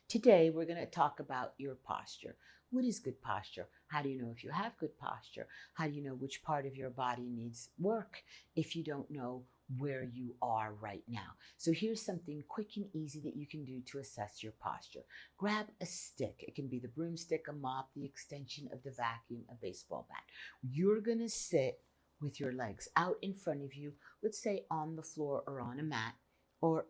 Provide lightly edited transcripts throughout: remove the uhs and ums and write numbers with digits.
Today, we're going to talk about your posture. What is good posture? How do you know if you have good posture? How do you know which part of your body needs work if you don't know where you are right now? So, here's something quick and easy that you can do to assess your posture. Grab a stick. It can be the broomstick, a mop, the extension of the vacuum, a baseball bat. You're going to sit with your legs out in front of you, let's say on the floor or on a mat, or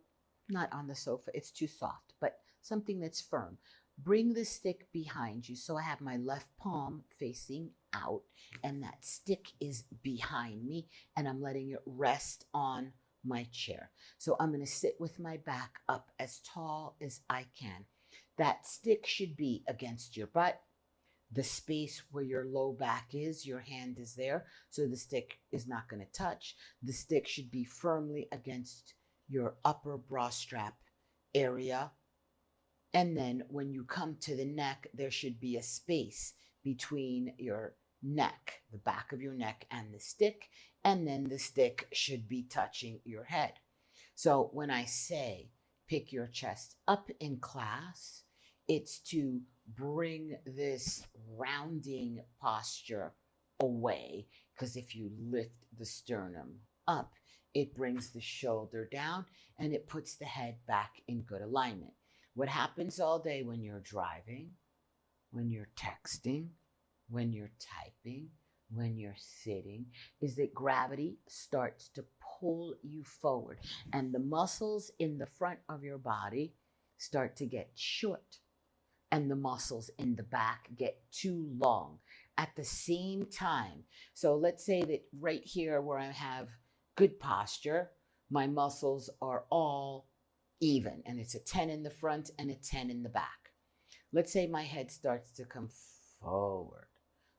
not on the sofa, it's too soft, but something that's firm. Bring the stick behind you. So I have my left palm facing out, and that stick is behind me, and I'm letting it rest on my chair. So I'm going to sit with my back up as tall as I can. That stick should be against your butt, the space where your low back is, your hand is there, so the stick is not going to touch. The stick should be firmly against your upper bra strap area. And then when you come to the neck, there should be a space between your neck, the back of your neck, and the stick. And then the stick should be touching your head. So when I say pick your chest up in class, it's to bring this rounding posture away. Because if you lift the sternum up, it brings the shoulder down and it puts the head back in good alignment. What happens all day when you're driving, when you're texting, when you're typing, when you're sitting, is that gravity starts to pull you forward, and the muscles in the front of your body start to get short, and the muscles in the back get too long at the same time. So let's say that right here where I have good posture, my muscles are all even, and it's a 10 in the front and a 10 in the back. Let's say my head starts to come forward.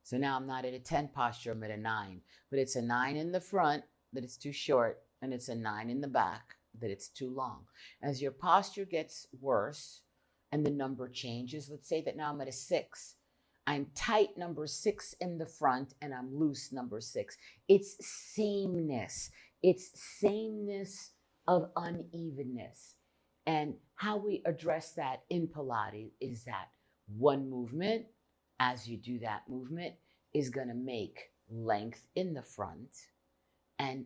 So now I'm not at a 10 posture, I'm at a 9, but it's a 9 in the front that it's too short, and it's a 9 in the back that it's too long. As your posture gets worse and the number changes, let's say that now I'm at a 6. I'm tight number 6 in the front and I'm loose number 6. It's sameness. It's sameness of unevenness. And how we address that in Pilates is that one movement, as you do that movement, is going to make length in the front and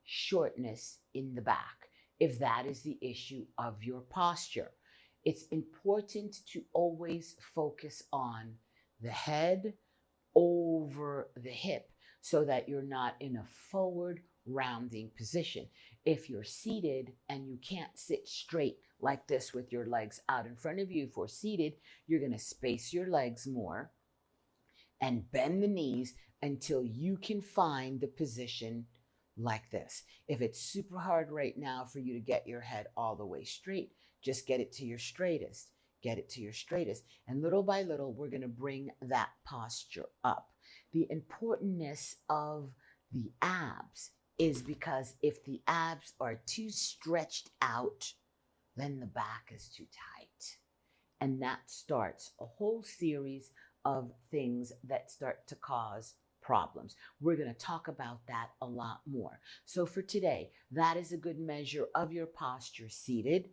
shortness in the back, if that is the issue of your posture. It's important to always focus on the head over the hip so that you're not in a forward rounding position. If you're seated and you can't sit straight like this with your legs out in front of you, if we're seated, you're going to space your legs more and bend the knees until you can find the position like this. If it's super hard right now for you to get your head all the way straight, just get it to your straightest. Get it to your straightest. And little by little, we're going to bring that posture up. The importance of the abs is because if the abs are too stretched out, then the back is too tight. And that starts a whole series of things that start to cause problems. We're going to talk about that a lot more. So for today, that is a good measure of your posture seated.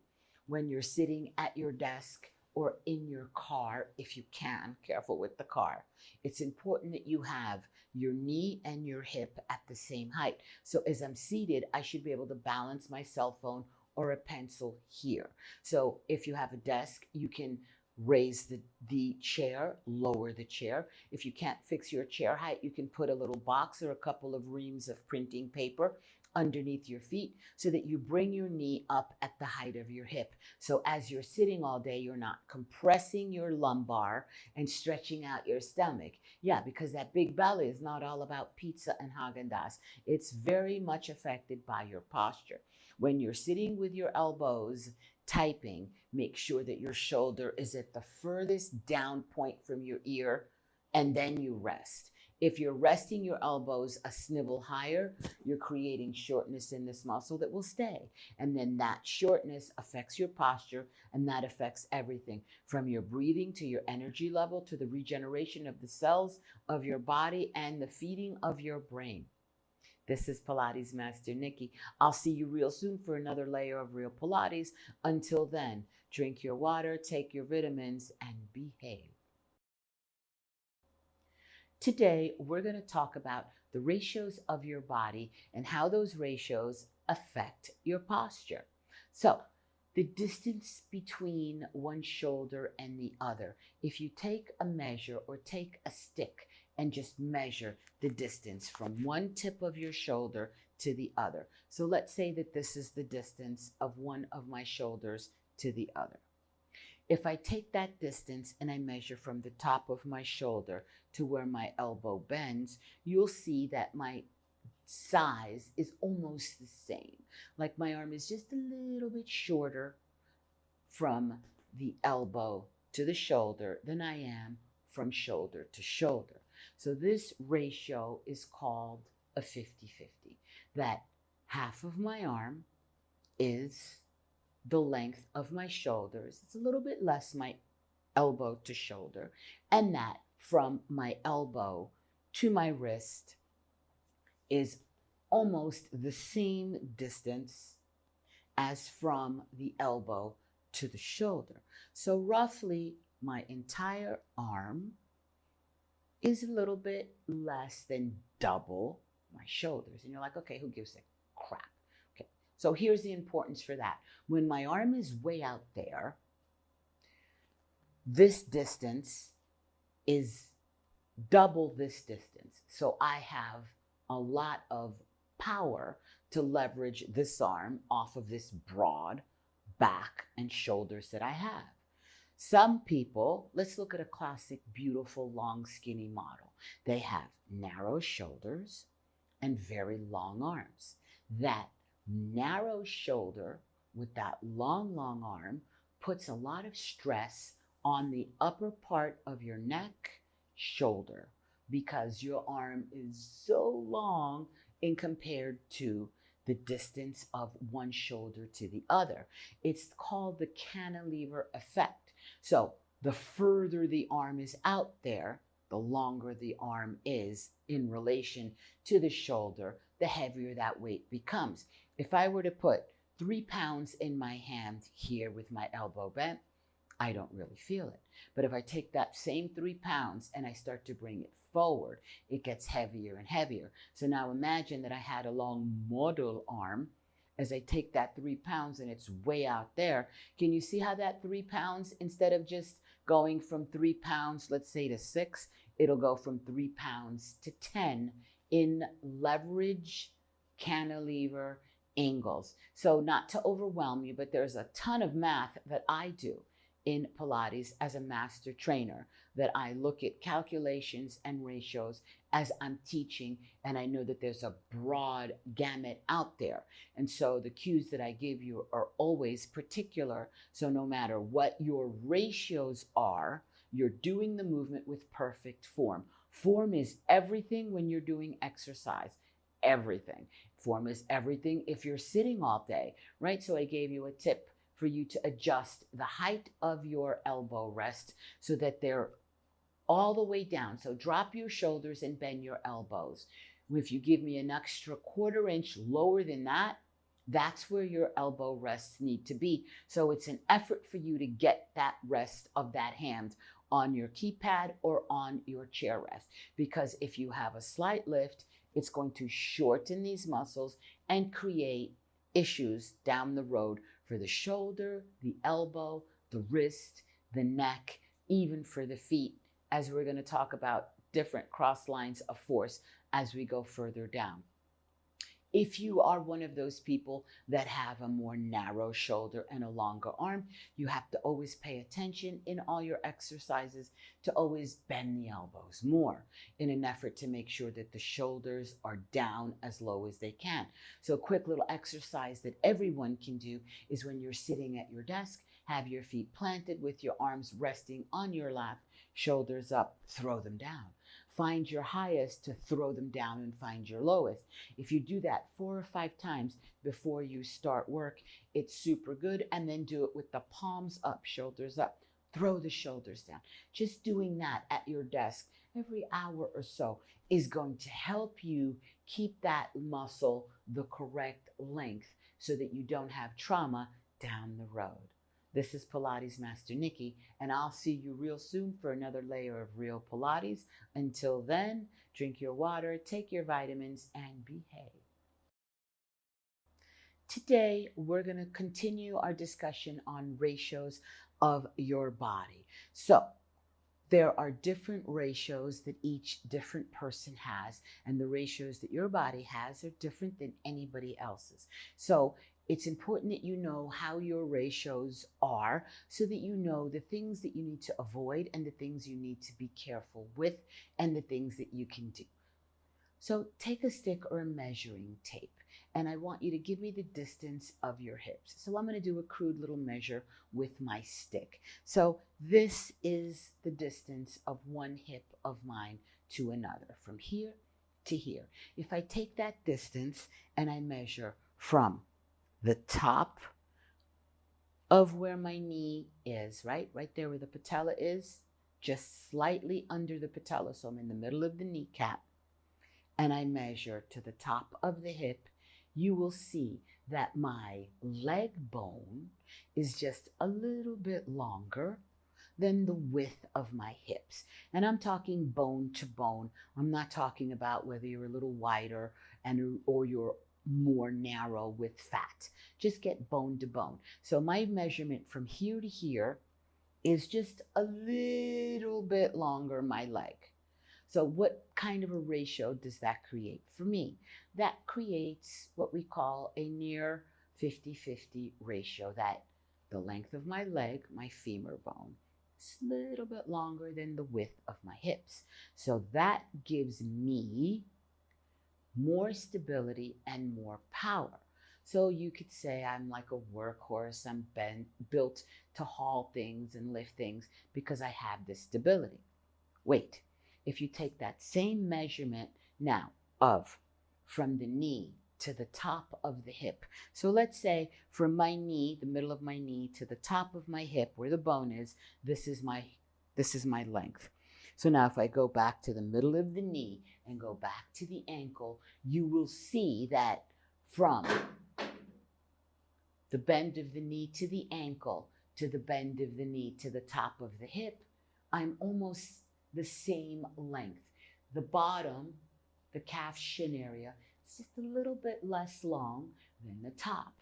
When you're sitting at your desk or in your car, if you can, careful with the car. It's important that you have your knee and your hip at the same height. So as I'm seated, I should be able to balance my cell phone or a pencil here. So if you have a desk, you can raise the chair, lower the chair. If you can't fix your chair height, you can put a little box or a couple of reams of printing paper underneath your feet so that you bring your knee up at the height of your hip. So as you're sitting all day, you're not compressing your lumbar and stretching out your stomach. Yeah, because that big belly is not all about pizza and Haagen-Dazs. It's very much affected by your posture. When you're sitting with your elbows typing, make sure that your shoulder is at the furthest down point from your ear, and then you rest. If you're resting your elbows a snivel higher, you're creating shortness in this muscle that will stay. And then that shortness affects your posture, and that affects everything from your breathing to your energy level to the regeneration of the cells of your body and the feeding of your brain. This is Pilates Master Nikki. I'll see you real soon for another layer of real Pilates. Until then, drink your water, take your vitamins, and behave. Today, we're going to talk about the ratios of your body and how those ratios affect your posture. So, the distance between one shoulder and the other. If you take a measure or take a stick and just measure the distance from one tip of your shoulder to the other. So let's say that this is the distance of one of my shoulders to the other. If I take that distance and I measure from the top of my shoulder to where my elbow bends, you'll see that my size is almost the same. Like my arm is just a little bit shorter from the elbow to the shoulder than I am from shoulder to shoulder. So this ratio is called a 50-50. That half of my arm is the length of my shoulders. It's a little bit less my elbow to shoulder. And that from my elbow to my wrist is almost the same distance as from the elbow to the shoulder. So roughly my entire arm is a little bit less than double my shoulders. And you're like, okay, who gives a crap? Okay, so here's the importance for that. When my arm is way out there, this distance is double this distance. So I have a lot of power to leverage this arm off of this broad back and shoulders that I have. Some people, let's look at a classic, beautiful, long, skinny model. They have narrow shoulders and very long arms. That narrow shoulder with that long, long arm puts a lot of stress on the upper part of your neck, shoulder, because your arm is so long in compared to the distance of one shoulder to the other. It's called the cantilever effect. So the further the arm is out there, the longer the arm is in relation to the shoulder, the heavier that weight becomes. If I were to put 3 pounds in my hand here with my elbow bent, I don't really feel it. But if I take that same 3 pounds and I start to bring it forward, it gets heavier and heavier. So now imagine that I had a long model arm. As I take that 3 pounds and it's way out there, can you see how that 3 pounds, instead of just going from 3 pounds, let's say to 6, it'll go from 3 pounds to 10 in leverage cantilever angles. So not to overwhelm you, but there's a ton of math that I do in Pilates as a master trainer, that I look at calculations and ratios as I'm teaching, and I know that there's a broad gamut out there. And so the cues that I give you are always particular. So no matter what your ratios are, you're doing the movement with perfect form. Form is everything when you're doing exercise. Everything. Form is everything if you're sitting all day, right? So I gave you a tip for you to adjust the height of your elbow rest so that they're all the way down. So drop your shoulders and bend your elbows. If you give me an extra 1/4 inch lower than that, that's where your elbow rests need to be. So it's an effort for you to get that rest of that hand on your keypad or on your chair rest. Because if you have a slight lift, it's going to shorten these muscles and create issues down the road for the shoulder, the elbow, the wrist, the neck, even for the feet, as we're going to talk about different cross lines of force as we go further down. If you are one of those people that have a more narrow shoulder and a longer arm, you have to always pay attention in all your exercises to always bend the elbows more in an effort to make sure that the shoulders are down as low as they can. So a quick little exercise that everyone can do is when you're sitting at your desk, have your feet planted with your arms resting on your lap, shoulders up, throw them down. Find your highest to throw them down and find your lowest. If you do that 4 or 5 times before you start work, it's super good. And then do it with the palms up, shoulders up. Throw the shoulders down. Just doing that at your desk every hour or so is going to help you keep that muscle the correct length so that you don't have trauma down the road. This is Pilates Master Nikki, and I'll see you real soon for another layer of real Pilates. Until then, drink your water, take your vitamins, and behave. Today, we're going to continue our discussion on ratios of your body. So, there are different ratios that each different person has, and the ratios that your body has are different than anybody else's. So it's important that you know how your ratios are so that you know the things that you need to avoid and the things you need to be careful with and the things that you can do. So take a stick or a measuring tape, and I want you to give me the distance of your hips. So I'm going to do a crude little measure with my stick. So this is the distance of one hip of mine to another, from here to here. If I take that distance and I measure from the top of where my knee is, right there where the patella is, just slightly under the patella, so I'm in the middle of the kneecap, and I measure to the top of the hip, you will see that my leg bone is just a little bit longer than the width of my hips. And I'm talking bone to bone. I'm not talking about whether you're a little wider or you're more narrow with fat. Just get bone to bone. So my measurement from here to here is just a little bit longer my leg. So what kind of a ratio does that create for me? That creates what we call a near 50-50 ratio, that the length of my leg, my femur bone, is a little bit longer than the width of my hips. So that gives me more stability and more power. So you could say I'm like a workhorse. I'm built to haul things and lift things because I have this stability. Wait. If you take that same measurement now of from the knee to the top of the hip. So let's say from my knee, the middle of my knee, to the top of my hip where the bone is, this is my length. So now if I go back to the middle of the knee and go back to the ankle, you will see that from the bend of the knee to the ankle to the bend of the knee to the top of the hip, I'm almost the same length. The bottom, the calf shin area, is just a little bit less long than the top.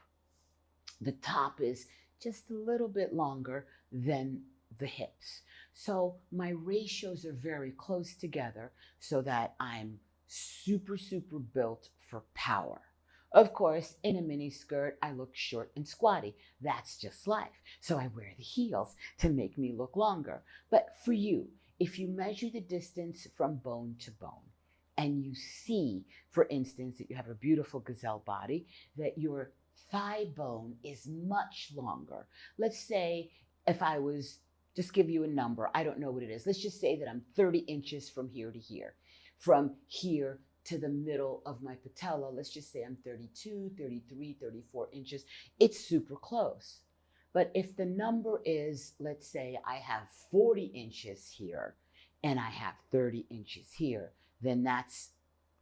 The top is just a little bit longer than the hips. So my ratios are very close together so that I'm super built for power. Of course, in a mini skirt, I look short and squatty. That's just life. So I wear the heels to make me look longer. But for you, if you measure the distance from bone to bone and you see, for instance, that you have a beautiful gazelle body, that your thigh bone is much longer. Let's say if I was, just give you a number, I don't know what it is. Let's just say that I'm 30 inches from here to here. From here to the middle of my patella, let's just say I'm 32, 33, 34 inches. It's super close. But if the number is, let's say I have 40 inches here and I have 30 inches here, then that's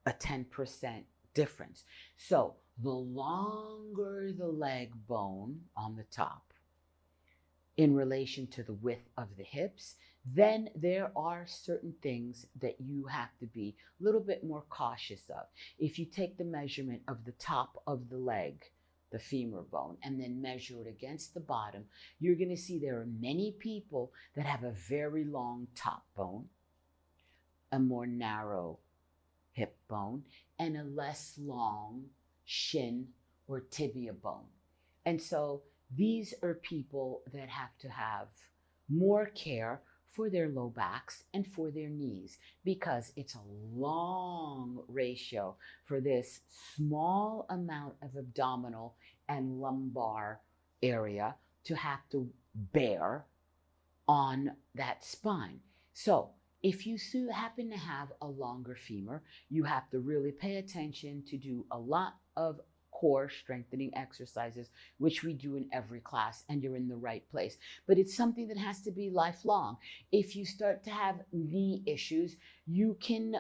a 10% difference. So the longer the leg bone on the top in relation to the width of the hips, then there are certain things that you have to be a little bit more cautious of. If you take the measurement of the top of the leg, the femur bone, and then measure it against the bottom, you're going to see there are many people that have a very long top bone, a more narrow hip bone, and a less long shin or tibia bone. And so these are people that have to have more care for their low backs and for their knees, because it's a long ratio for this small amount of abdominal and lumbar area to have to bear on that spine. So if you happen to have a longer femur, you have to really pay attention to do a lot of core strengthening exercises, which we do in every class, and you're in the right place. But it's something that has to be lifelong. If you start to have knee issues, you can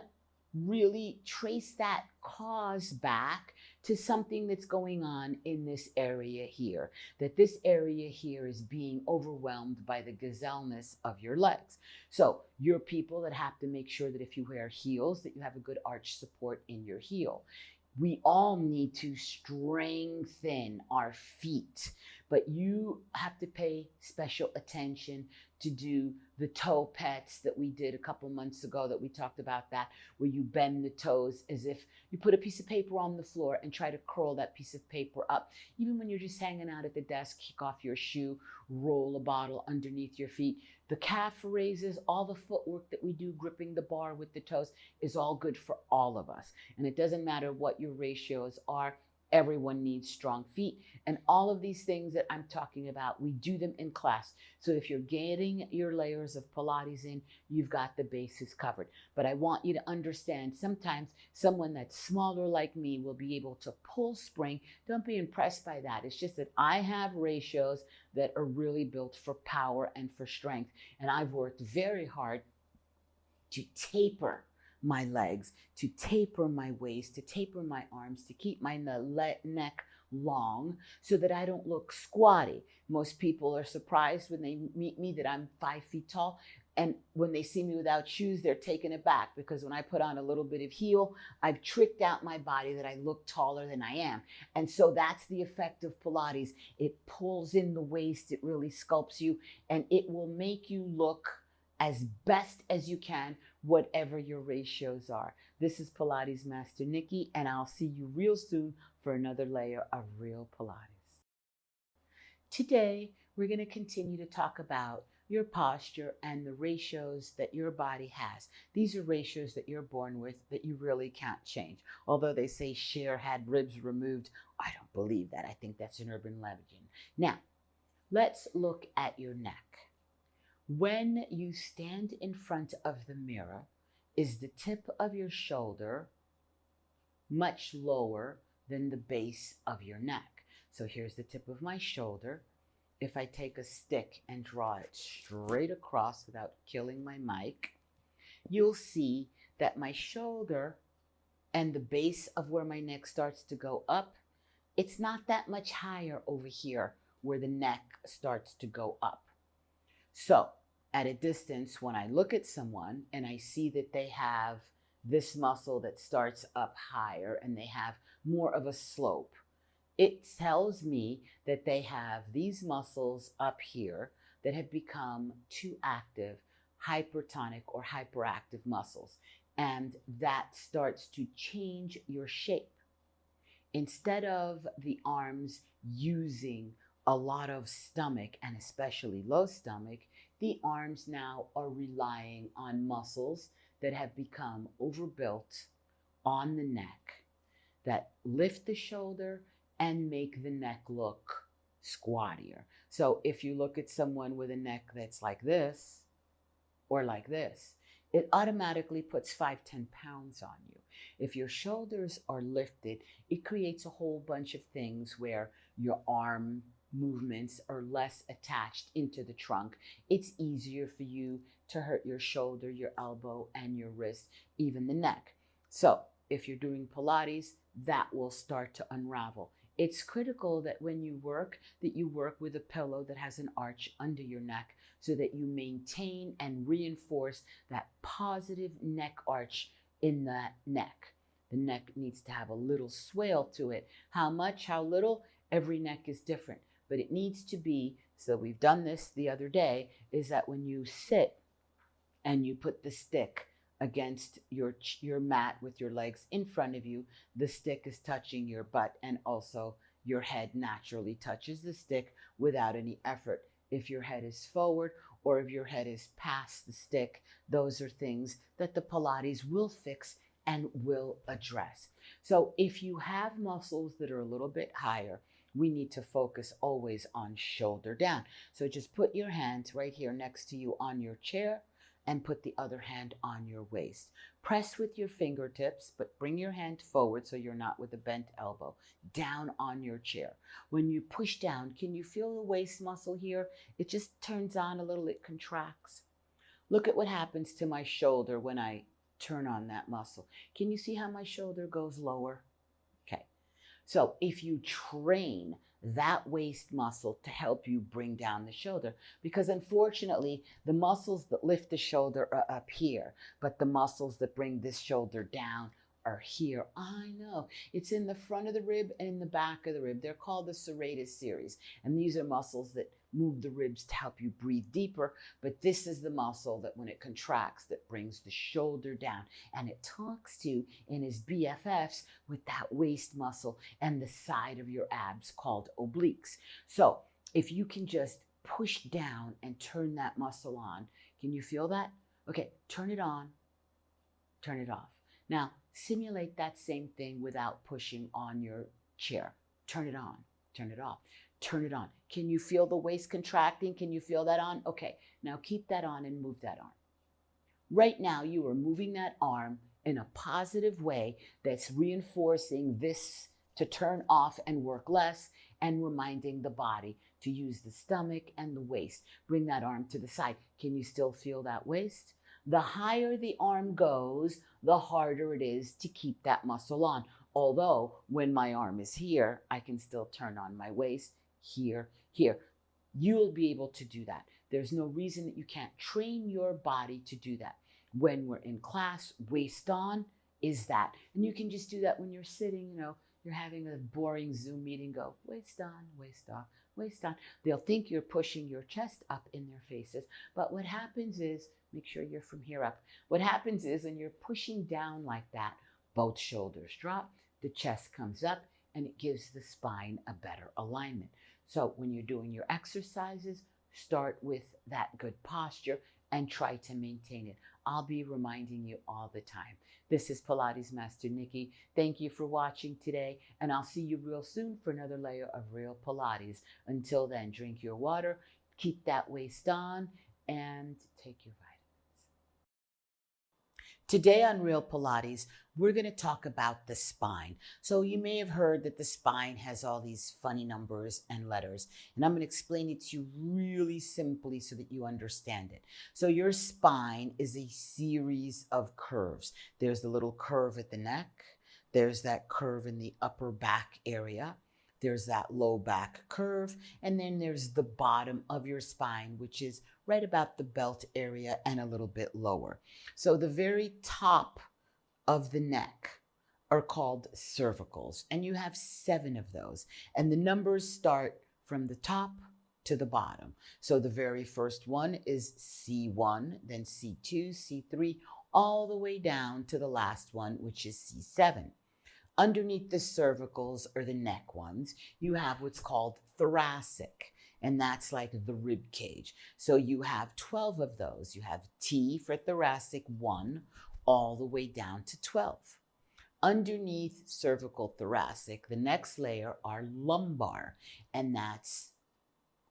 really trace that cause back to something that's going on in this area here, that this area here is being overwhelmed by the gazelleness of your legs. So you're people that have to make sure that if you wear heels, that you have a good arch support in your heel. We all need to strengthen our feet, but you have to pay special attention to do the toe pets that we did a couple months ago, that we talked about that, where you bend the toes as if you put a piece of paper on the floor and try to curl that piece of paper up. Even when you're just hanging out at the desk, kick off your shoe, roll a bottle underneath your feet. The calf raises, all the footwork that we do, gripping the bar with the toes, is all good for all of us. And it doesn't matter what your ratios are. Everyone needs strong feet. And all of these things that I'm talking about, we do them in class. So if you're getting your layers of Pilates in, you've got the bases covered. But I want you to understand, sometimes someone that's smaller like me will be able to pull spring. Don't be impressed by that. It's just that I have ratios that are really built for power and for strength. And I've worked very hard to taper my legs, to taper my waist, to taper my arms, to keep my neck long so that I don't look squatty. Most people are surprised when they meet me that I'm 5 feet tall. And when they see me without shoes, they're taken aback, because when I put on a little bit of heel, I've tricked out my body that I look taller than I am. And so that's the effect of Pilates. It pulls in the waist, it really sculpts you, and it will make you look as best as you can, whatever your ratios are. This is Pilates Master Nikki, and I'll see you real soon for another layer of real Pilates. Today, we're going to continue to talk about your posture and the ratios that your body has. These are ratios that you're born with that you really can't change. Although they say Cher had ribs removed, I don't believe that. I think that's an urban legend. Now, let's look at your neck. When you stand in front of the mirror, is the tip of your shoulder much lower than the base of your neck? So here's the tip of my shoulder. If I take a stick and draw it straight across without killing my mic, you'll see that my shoulder and the base of where my neck starts to go up, it's not that much higher over here where the neck starts to go up. So at a distance, when I look at someone and I see that they have this muscle that starts up higher and they have more of a slope, it tells me that they have these muscles up here that have become too active, hypertonic or hyperactive muscles. And that starts to change your shape. Instead of the arms using a lot of stomach, and especially low stomach, the arms now are relying on muscles that have become overbuilt on the neck, that lift the shoulder and make the neck look squattier. So if you look at someone with a neck that's like this or like this, it automatically puts 5-10 pounds on you. If your shoulders are lifted, it creates a whole bunch of things where your arm movements are less attached into the trunk. It's easier for you to hurt your shoulder, your elbow, and your wrist, even the neck. So if you're doing Pilates, that will start to unravel. It's critical that when you work, that you work with a pillow that has an arch under your neck so that you maintain and reinforce that positive neck arch in that neck. The neck needs to have a little swale to it. How much, how little? Every neck is different. But it needs to be, so we've done this the other day, is that when you sit and you put the stick against your mat with your legs in front of you, the stick is touching your butt, and also your head naturally touches the stick without any effort. If your head is forward or if your head is past the stick, those are things that the Pilates will fix and will address. So if you have muscles that are a little bit higher, we need to focus always on shoulder down. So just put your hands right here next to you on your chair and put the other hand on your waist. Press with your fingertips, but bring your hand forward so you're not with a bent elbow, down on your chair. When you push down, can you feel the waist muscle here? It just turns on a little, it contracts. Look at what happens to my shoulder when I turn on that muscle. Can you see how my shoulder goes lower? Okay. So if you train that waist muscle to help you bring down the shoulder, because unfortunately, the muscles that lift the shoulder are up here, but the muscles that bring this shoulder down are here. I know. It's in the front of the rib and in the back of the rib. They're called the serratus series. And these are muscles that move the ribs to help you breathe deeper. But this is the muscle that when it contracts, that brings the shoulder down. And it talks to in his BFFs with that waist muscle and the side of your abs called obliques. So if you can just push down and turn that muscle on, can you feel that? Okay, turn it on, turn it off. Now, simulate that same thing without pushing on your chair. Turn it on, turn it off, turn it on. Can you feel the waist contracting? Can you feel that on? Okay, now keep that on and move that arm. Right now, you are moving that arm in a positive way that's reinforcing this to turn off and work less and reminding the body to use the stomach and the waist. Bring that arm to the side. Can you still feel that waist? The higher the arm goes, the harder it is to keep that muscle on. Although when my arm is here, I can still turn on my waist here, here. You'll be able to do that. There's no reason that you can't train your body to do that. When we're in class, waist on is that. And you can just do that when you're sitting, you're having a boring Zoom meeting, go waist on, waist off, waist on. They'll think you're pushing your chest up in their faces. But what happens is, make sure you're from here up. What happens is when you're pushing down like that, both shoulders drop, the chest comes up, and it gives the spine a better alignment. So when you're doing your exercises, start with that good posture and try to maintain it. I'll be reminding you all the time. This is Pilates Master Nikki. Thank you for watching today, and I'll see you real soon for another layer of real Pilates. Until then, drink your water, keep that waist on, and take your vitamins. Today on Real Pilates, we're going to talk about the spine. So you may have heard that the spine has all these funny numbers and letters, and I'm going to explain it to you really simply so that you understand it. So your spine is a series of curves. There's the little curve at the neck. There's that curve in the upper back area. There's that low back curve, and then there's the bottom of your spine, which is right about the belt area and a little bit lower. So the very top of the neck are called cervicals, and you have 7 of those. And the numbers start from the top to the bottom. So the very first one is C1, then C2, C3, all the way down to the last one, which is C7. Underneath the cervicals, or the neck ones, you have what's called thoracic, and that's like the rib cage. So you have 12 of those. You have T for thoracic 1 all the way down to 12. Underneath cervical thoracic, the next layer are lumbar, and that's,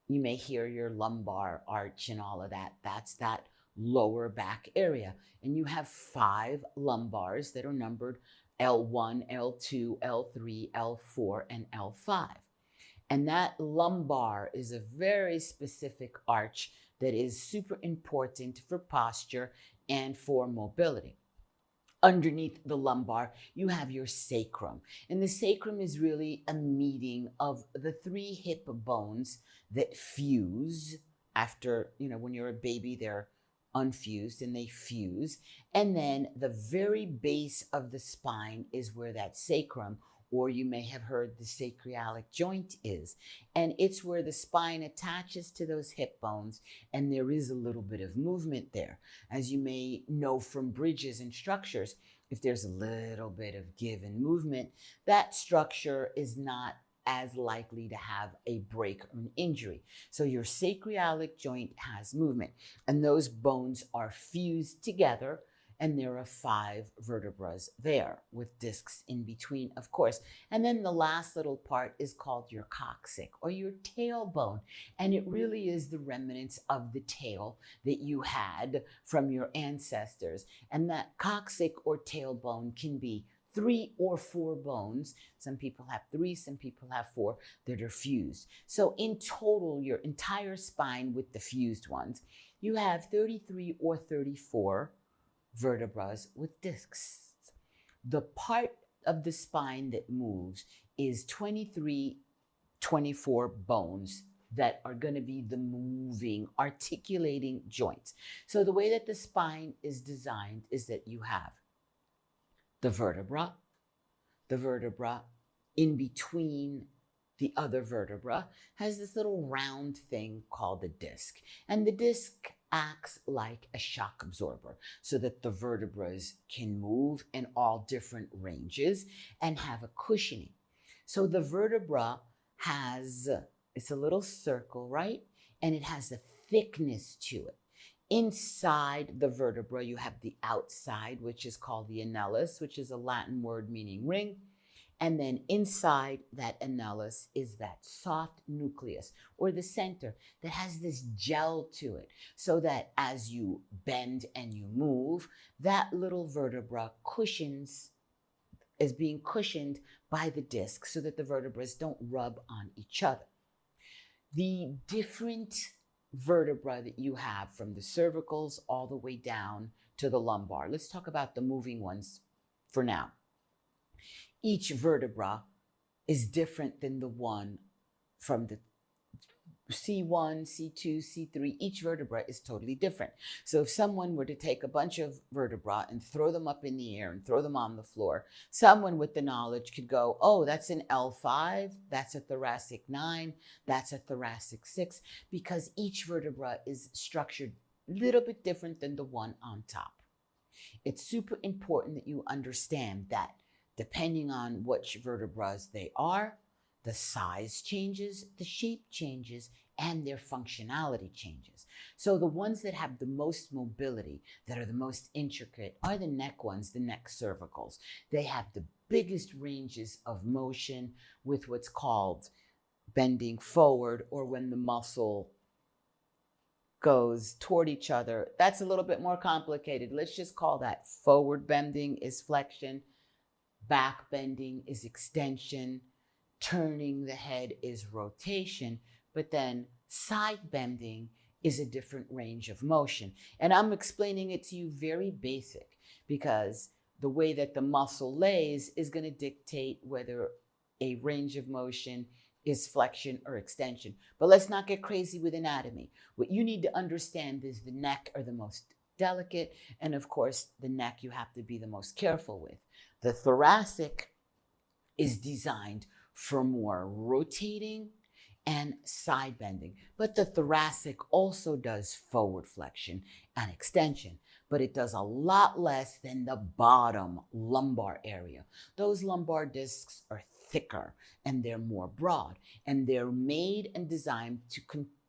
you may hear your lumbar arch and all of that. That's that lower back area. And you have 5 lumbars that are numbered L1, L2, L3, L4, and L5. And that lumbar is a very specific arch that is super important for posture and for mobility. Underneath the lumbar, you have your sacrum. And the sacrum is really a meeting of the 3 hip bones that fuse after, when you're a baby, they're unfused and they fuse. And then the very base of the spine is where that sacrum, or you may have heard the sacroiliac joint, is. And it's where the spine attaches to those hip bones, and there is a little bit of movement there. As you may know from bridges and structures, if there's a little bit of give and movement, that structure is not as likely to have a break or an injury. So your sacroiliac joint has movement, and those bones are fused together, and there are 5 vertebrae there with discs in between, of course. And then the last little part is called your coccyx, or your tailbone, and it really is the remnants of the tail that you had from your ancestors. And that coccyx or tailbone can be 3 or 4 bones. Some people have 3, some people have 4 that are fused. So in total, your entire spine with the fused ones, you have 33 or 34 vertebrae with discs. The part of the spine that moves is 23, 24 bones that are going to be the moving, articulating joints. So the way that the spine is designed is that you have the vertebra in between the other vertebra has this little round thing called the disc. And the disc acts like a shock absorber so that the vertebrae can move in all different ranges and have a cushioning. So the vertebra it's a little circle, right? And it has a thickness to it. Inside the vertebra, you have the outside, which is called the annulus, which is a Latin word meaning ring. And then inside that annulus is that soft nucleus, or the center, that has this gel to it, so that as you bend and you move, that little vertebra is being cushioned by the disc so that the vertebrae don't rub on each other. The different vertebra that you have from the cervicals all the way down to the lumbar. Let's talk about the moving ones for now. Each vertebra is different than the one from the C1, C2, C3. Each vertebra is totally different. So if someone were to take a bunch of vertebrae and throw them up in the air and throw them on the floor, someone with the knowledge could go, oh, that's an L5, that's a thoracic 9, that's a thoracic 6, because each vertebra is structured a little bit different than the one on top. It's super important that you understand that depending on which vertebrae they are, the size changes, the shape changes, and their functionality changes. So the ones that have the most mobility, that are the most intricate, are the neck ones, the neck cervicals. They have the biggest ranges of motion with what's called bending forward, or when the muscle goes toward each other. That's a little bit more complicated. Let's just call that forward bending is flexion, back bending is extension, turning the head is rotation, but then side bending is a different range of motion. And I'm explaining it to you very basic, because the way that the muscle lays is going to dictate whether a range of motion is flexion or extension. But let's not get crazy with anatomy. What you need to understand is the neck are the most delicate, and of course the neck you have to be the most careful with. The thoracic is designed for more rotating and side bending. But the thoracic also does forward flexion and extension, but it does a lot less than the bottom lumbar area. Those lumbar discs are thicker and they're more broad, and they're made and designed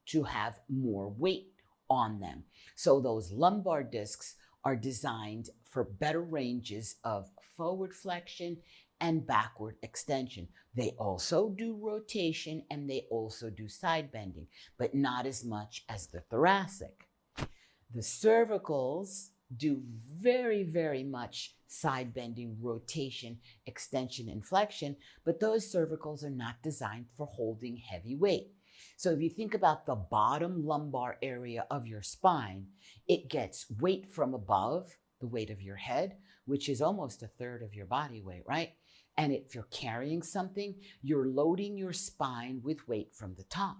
to have more weight on them. So those lumbar discs are designed for better ranges of forward flexion and backward extension. They also do rotation and they also do side bending, but not as much as the thoracic. The cervicals do very, very much side bending, rotation, extension, and flexion, but those cervicals are not designed for holding heavy weight. So if you think about the bottom lumbar area of your spine, it gets weight from above, the weight of your head, which is almost a third of your body weight, right? And if you're carrying something, you're loading your spine with weight from the top.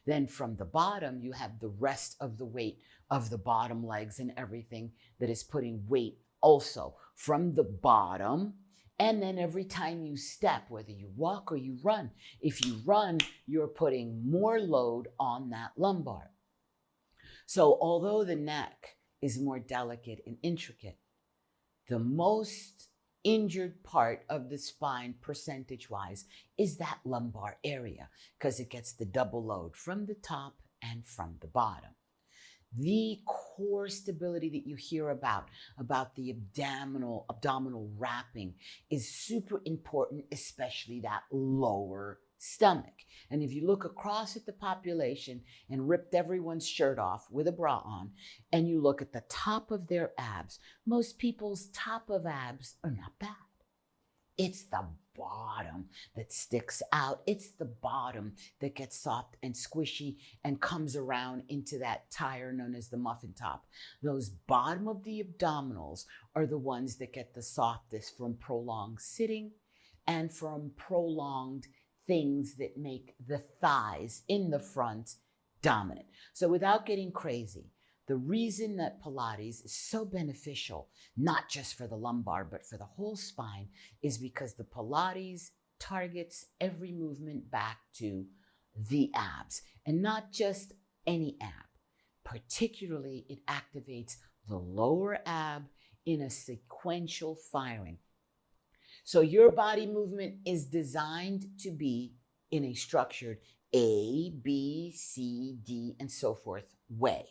Then from the bottom, you have the rest of the weight of the bottom legs and everything that is putting weight also from the bottom. And then every time you step, whether you walk or you run, if you run, you're putting more load on that lumbar. So although the neck is more delicate and intricate, the most injured part of the spine percentage-wise is that lumbar area, because it gets the double load from the top and from the bottom. The core stability that you hear about the abdominal wrapping is super important, especially that lower stomach. And if you look across at the population and ripped everyone's shirt off with a bra on, and you look at the top of their abs, most people's top of abs are not bad. It's the bottom that sticks out. It's the bottom that gets soft and squishy and comes around into that tire known as the muffin top. Those bottom of the abdominals are the ones that get the softest from prolonged sitting and from prolonged things that make the thighs in the front dominant. So without getting crazy, the reason that Pilates is so beneficial, not just for the lumbar, but for the whole spine, is because the Pilates targets every movement back to the abs, and not just any ab. Particularly, it activates the lower ab in a sequential firing. So your body movement is designed to be in a structured A, B, C, D, and so forth way.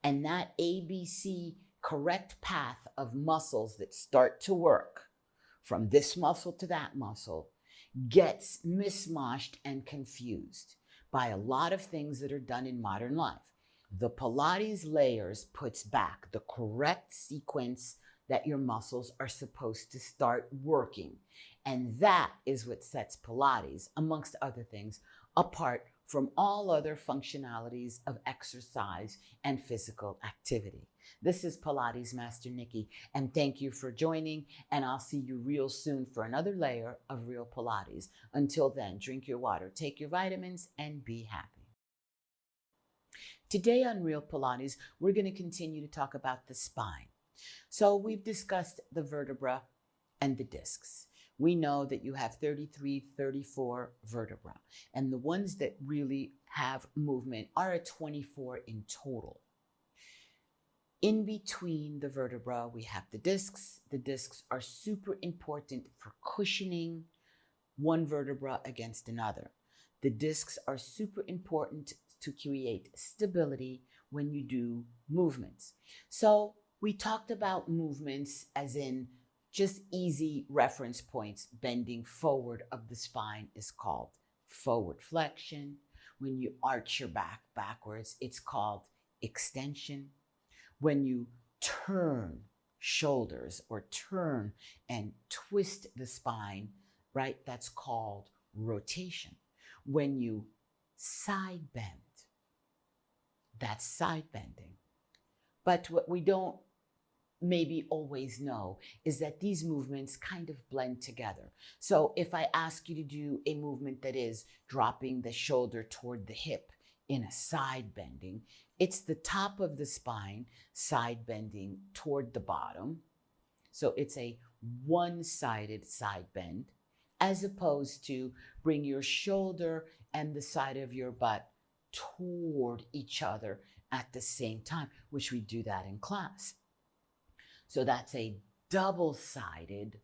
And that ABC correct path of muscles that start to work from this muscle to that muscle gets mismatched and confused by a lot of things that are done in modern life. The Pilates layers puts back the correct sequence that your muscles are supposed to start working. And that is what sets Pilates, amongst other things, apart from all other functionalities of exercise and physical activity. This is Pilates Master Nikki, and thank you for joining, and I'll see you real soon for another layer of real Pilates. Until then, drink your water, take your vitamins, and be happy. Today on Real Pilates, we're going to continue to talk about the spine. So we've discussed the vertebra and the discs. We know that you have 33, 34 vertebrae, and the ones that really have movement are at 24 in total. In between the vertebra, we have the discs. The discs are super important for cushioning one vertebra against another. The discs are super important to create stability when you do movements. So we talked about movements as in just easy reference points. Bending forward of the spine is called forward flexion. When you arch your back backwards, it's called extension. When you turn shoulders or turn and twist the spine, right, that's called rotation. When you side bend, that's side bending. But what we don't maybe always know is that these movements kind of blend together. So if I ask you to do a movement that is dropping the shoulder toward the hip in a side bending, it's the top of the spine side bending toward the bottom. So it's a one-sided side bend, as opposed to bring your shoulder and the side of your butt toward each other at the same time, which we do that in class. So that's a double-sided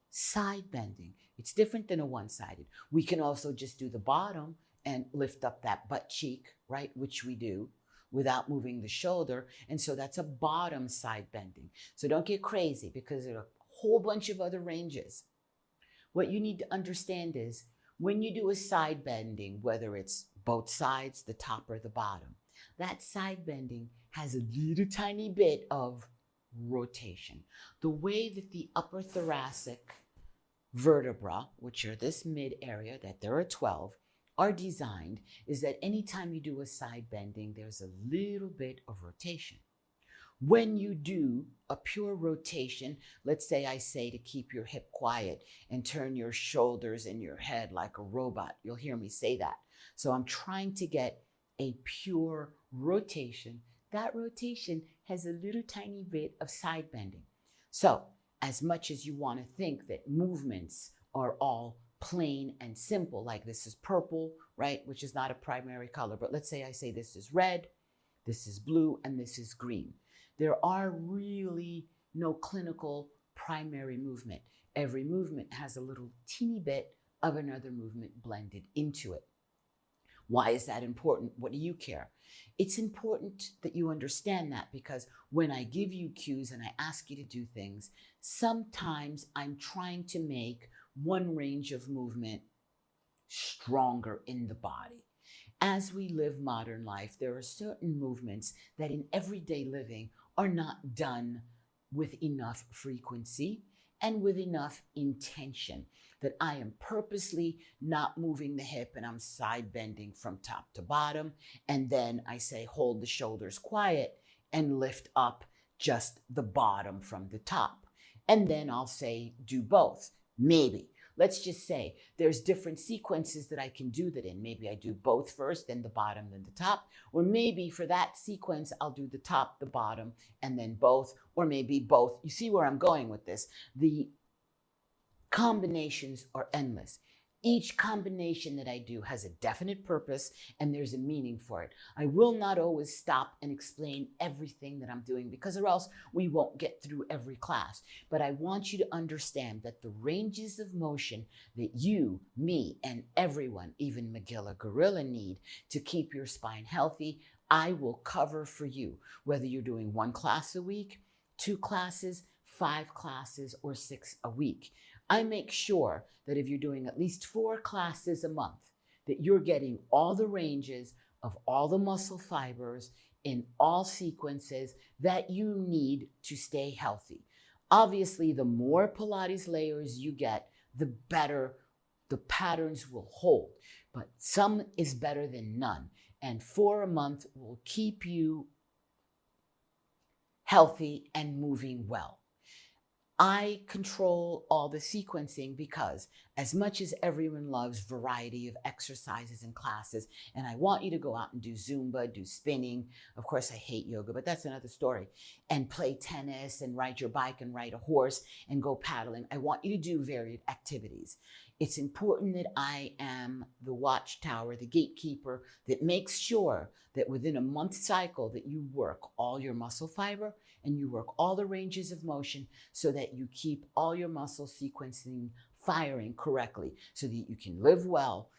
side bending. It's different than a one-sided. We can also just do the bottom and lift up that butt cheek, right, which we do without moving the shoulder. And so that's a bottom side bending. So don't get crazy because there are a whole bunch of other ranges. What you need to understand is when you do a side bending, whether it's both sides, the top or the bottom, that side bending has a little tiny bit of rotation. The way that the upper thoracic vertebra, which are this mid area, that there are 12, are designed is that anytime you do a side bending, there's a little bit of rotation. When you do a pure rotation, let's say I say to keep your hip quiet and turn your shoulders and your head like a robot. You'll hear me say that. So I'm trying to get a pure rotation. That rotation has a little tiny bit of side bending. So as much as you want to think that movements are all plain and simple, like this is purple, right, which is not a primary color, but let's say I say this is red, this is blue, and this is green. There are really no clinical primary movement. Every movement has a little teeny bit of another movement blended into it. Why is that important? What do you care? It's important that you understand that because when I give you cues and I ask you to do things, sometimes I'm trying to make one range of movement stronger in the body. As we live modern life, there are certain movements that in everyday living are not done with enough frequency and with enough intention that I am purposely not moving the hip and I'm side bending from top to bottom. And then I say, hold the shoulders quiet and lift up just the bottom from the top. And then I'll say, do both. Maybe. Let's just say there's different sequences that I can do that in. Maybe I do both first, then the bottom, then the top. Or maybe for that sequence, I'll do the top, the bottom, and then both. Or maybe both. You see where I'm going with this? The combinations are endless. Each combination that I do has a definite purpose and there's a meaning for it. I will not always stop and explain everything that I'm doing because or else we won't get through every class. But I want you to understand that the ranges of motion that you, me, and everyone, even Magilla Gorilla, need to keep your spine healthy, I will cover for you, whether you're doing 1 class a week, 2 classes, 5 classes, or 6 a week. I make sure that if you're doing at least 4 classes a month, that you're getting all the ranges of all the muscle fibers in all sequences that you need to stay healthy. Obviously, the more Pilates layers you get, the better the patterns will hold. But some is better than none. And 4 a month will keep you healthy and moving well. I control all the sequencing because as much as everyone loves variety of exercises and classes, and I want you to go out and do Zumba, do spinning. Of course, I hate yoga, but that's another story. And play tennis and ride your bike and ride a horse and go paddling. I want you to do varied activities. It's important that I am the watchtower, the gatekeeper that makes sure that within a month cycle that you work all your muscle fiber and you work all the ranges of motion so that you keep all your muscle sequencing firing correctly so that you can live well,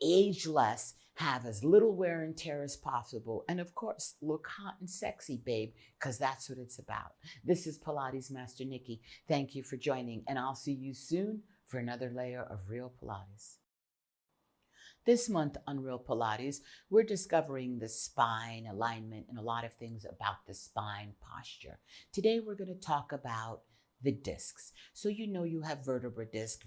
age less, have as little wear and tear as possible, and of course, look hot and sexy, babe, because that's what it's about. This is Pilates Master Nikki. Thank you for joining, and I'll see you soon for another layer of Real Pilates. This month on Real Pilates, we're discovering the spine alignment and a lot of things about the spine posture. Today, we're going to talk about the discs. So you know you have vertebra disc,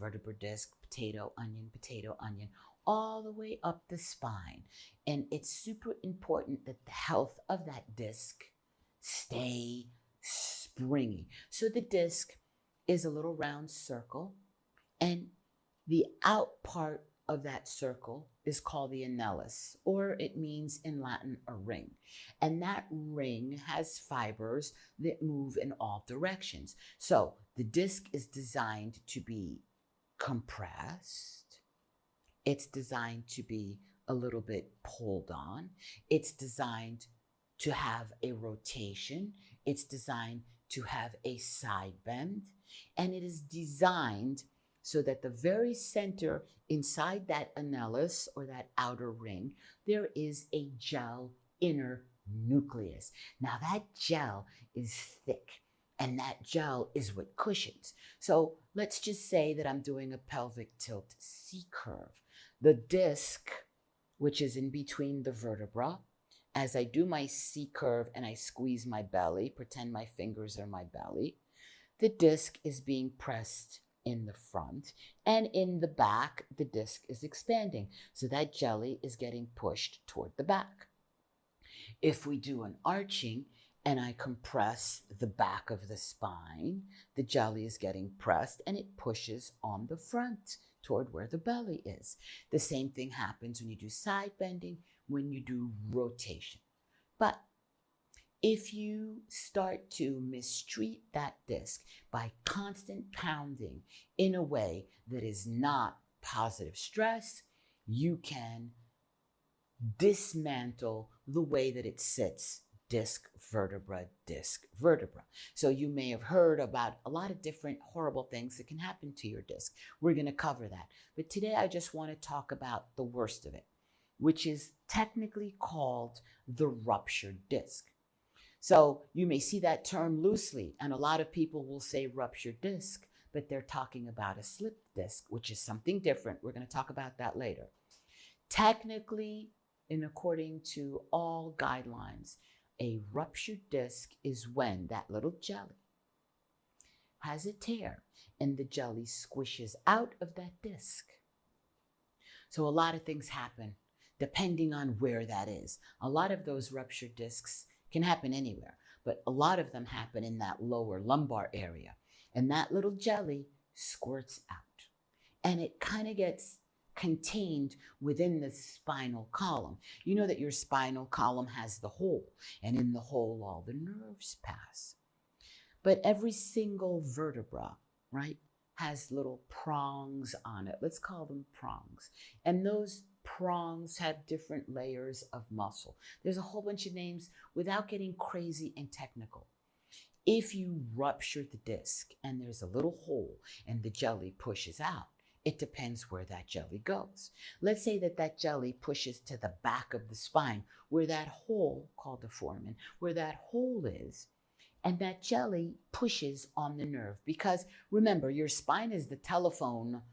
potato, onion, all the way up the spine. And it's super important that the health of that disc stay springy. So the disc is a little round circle, and the out part of that circle is called the annulus, or it means in Latin a ring. And that ring has fibers that move in all directions. So the disc is designed to be compressed. It's designed to be a little bit pulled on. It's designed to have a rotation. It's designed to have a side bend. And it is designed so that the very center inside that annulus or that outer ring, there is a gel inner nucleus. Now that gel is thick and that gel is what cushions. So let's just say that I'm doing a pelvic tilt C curve. The disc, which is in between the vertebra, as I do my C curve and I squeeze my belly, pretend my fingers are my belly, the disc is being pressed in the front, and in the back, the disc is expanding. So that jelly is getting pushed toward the back. If we do an arching and I compress the back of the spine, the jelly is getting pressed and it pushes on the front toward where the belly is. The same thing happens when you do side bending, when you do rotation. But if you start to mistreat that disc by constant pounding in a way that is not positive stress, you can dismantle the way that it sits, disc, vertebra, disc, vertebra. So you may have heard about a lot of different horrible things that can happen to your disc. We're going to cover that. But today I just want to talk about the worst of it, which is technically called the ruptured disc. So you may see that term loosely, and a lot of people will say ruptured disc, but they're talking about a slip disc, which is something different. We're going to talk about that later. Technically, and according to all guidelines, a ruptured disc is when that little jelly has a tear and the jelly squishes out of that disc. So a lot of things happen depending on where that is. A lot of those ruptured discs can happen anywhere, but a lot of them happen in that lower lumbar area. And that little jelly squirts out. And it kind of gets contained within the spinal column. You know that your spinal column has the hole, and in the hole all the nerves pass. But every single vertebra, right, has little prongs on it. Let's call them prongs. And those prongs have different layers of muscle. There's a whole bunch of names without getting crazy and technical. If you rupture the disc and there's a little hole and the jelly pushes out, it depends where that jelly goes. Let's say that that jelly pushes to the back of the spine where that hole, called the foramen, where that hole is, and that jelly pushes on the nerve. Because remember, your spine is the telephone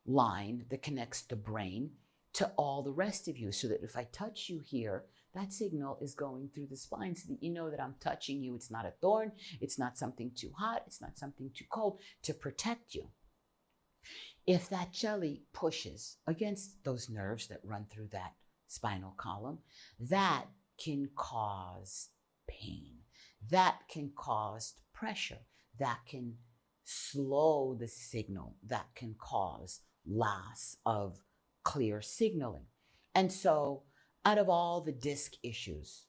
line that connects the brain to all the rest of you, so that if I touch you here, that signal is going through the spine so that you know that I'm touching you. It's not a thorn. It's not something too hot. It's not something too cold, to protect you. If that jelly pushes against those nerves that run through that spinal column, that can cause pain. That can cause pressure. That can slow the signal. That can cause loss of clear signaling. And so, out of all the disc issues,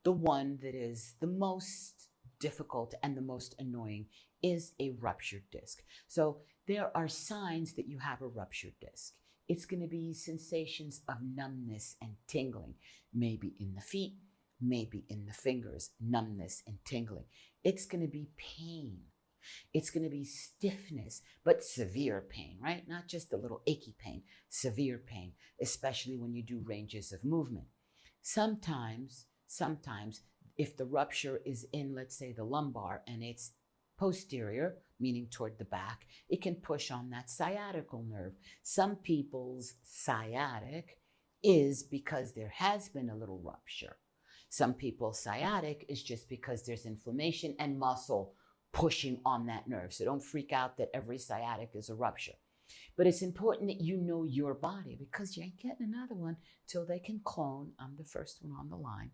the one that is the most difficult and the most annoying is a ruptured disc. So there are signs that you have a ruptured disc. It's going to be sensations of numbness and tingling, maybe in the feet, maybe in the fingers, numbness and tingling. It's going to be pain. It's going to be stiffness, but severe pain, right? Not just a little achy pain, severe pain, especially when you do ranges of movement. Sometimes, if the rupture is in, let's say, the lumbar and it's posterior, meaning toward the back, it can push on that sciatical nerve. Some people's sciatic is because there has been a little rupture. Some people's sciatic is just because there's inflammation and muscle pushing on that nerve. So don't freak out that every sciatic is a rupture. But it's important that you know your body, because you ain't getting another one till they can clone. I'm the first one on the line.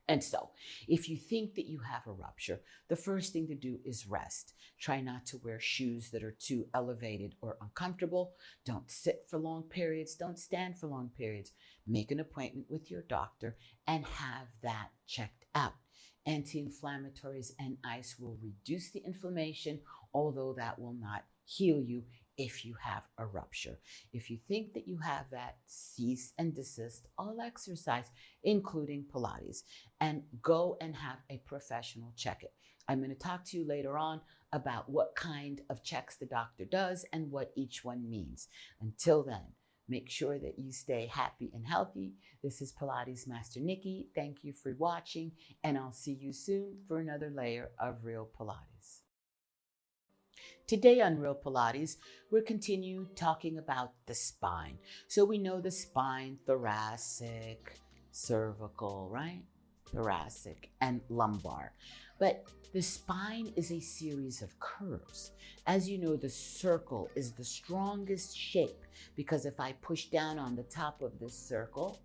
And so, if you think that you have a rupture, the first thing to do is rest. Try not to wear shoes that are too elevated or uncomfortable. Don't sit for long periods. Don't stand for long periods. Make an appointment with your doctor and have that checked out. Anti-inflammatories and ice will reduce the inflammation, although that will not heal you if you have a rupture. If you think that you have that, cease and desist all exercise, including Pilates, and go and have a professional check it. I'm going to talk to you later on about what kind of checks the doctor does and what each one means. Until then, make sure that you stay happy and healthy. This is Pilates Master Nikki. Thank you for watching, and I'll see you soon for another layer of Real Pilates. Today on Real Pilates, we'll continue talking about the spine. So we know the spine, thoracic, cervical, right? Thoracic and lumbar. But the spine is a series of curves. As you know, the circle is the strongest shape because if I push down on the top of this circle,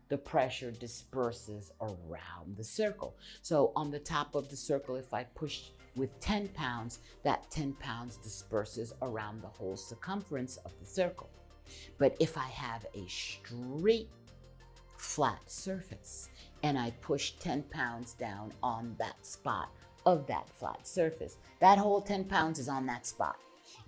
the pressure disperses around the circle. So on the top of the circle, if I push with 10 pounds, that 10 pounds disperses around the whole circumference of the circle. But if I have a straight, flat surface and I push 10 pounds down on that spot of that flat surface, that whole 10 pounds is on that spot.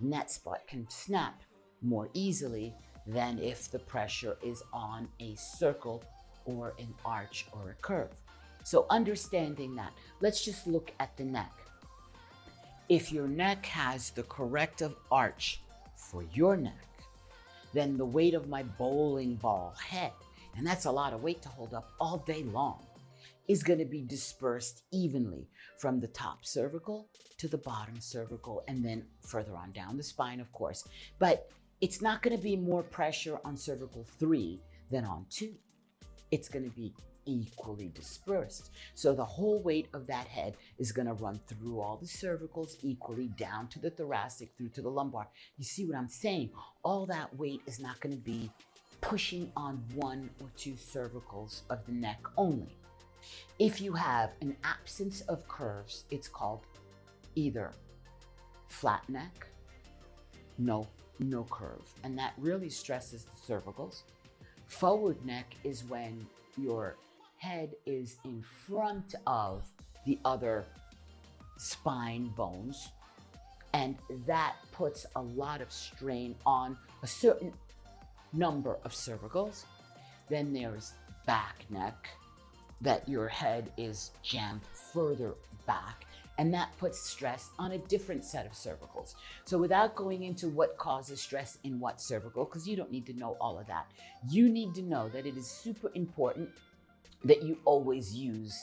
And that spot can snap more easily than if the pressure is on a circle or an arch or a curve. So understanding that, let's just look at the neck. If your neck has the corrective arch for your neck, then the weight of my bowling ball head, and that's a lot of weight to hold up all day long, is going to be dispersed evenly from the top cervical to the bottom cervical and then further on down the spine, of course. But it's not going to be more pressure on cervical 3 than on 2. It's going to be equally dispersed. So the whole weight of that head is going to run through all the cervicals equally, down to the thoracic, through to the lumbar. You see what I'm saying? All that weight is not going to be pushing on one or two cervicals of the neck only. If you have an absence of curves, it's called either flat neck, no curve, and that really stresses the cervicals. Forward neck is when your head is in front of the other spine bones, and that puts a lot of strain on a certain number of cervicals. Then there's back neck, that your head is jammed further back, and that puts stress on a different set of cervicals. So without going into what causes stress in what cervical, because you don't need to know all of that, you need to know that it is super important that you always use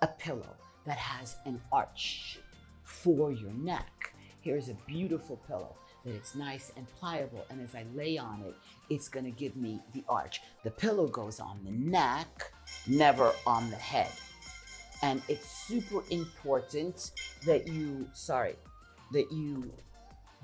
a pillow that has an arch for your neck. Here's a beautiful pillow that it's nice and pliable, and as I lay on it, it's gonna give me the arch. The pillow goes on the neck, never on the head. And it's super important that you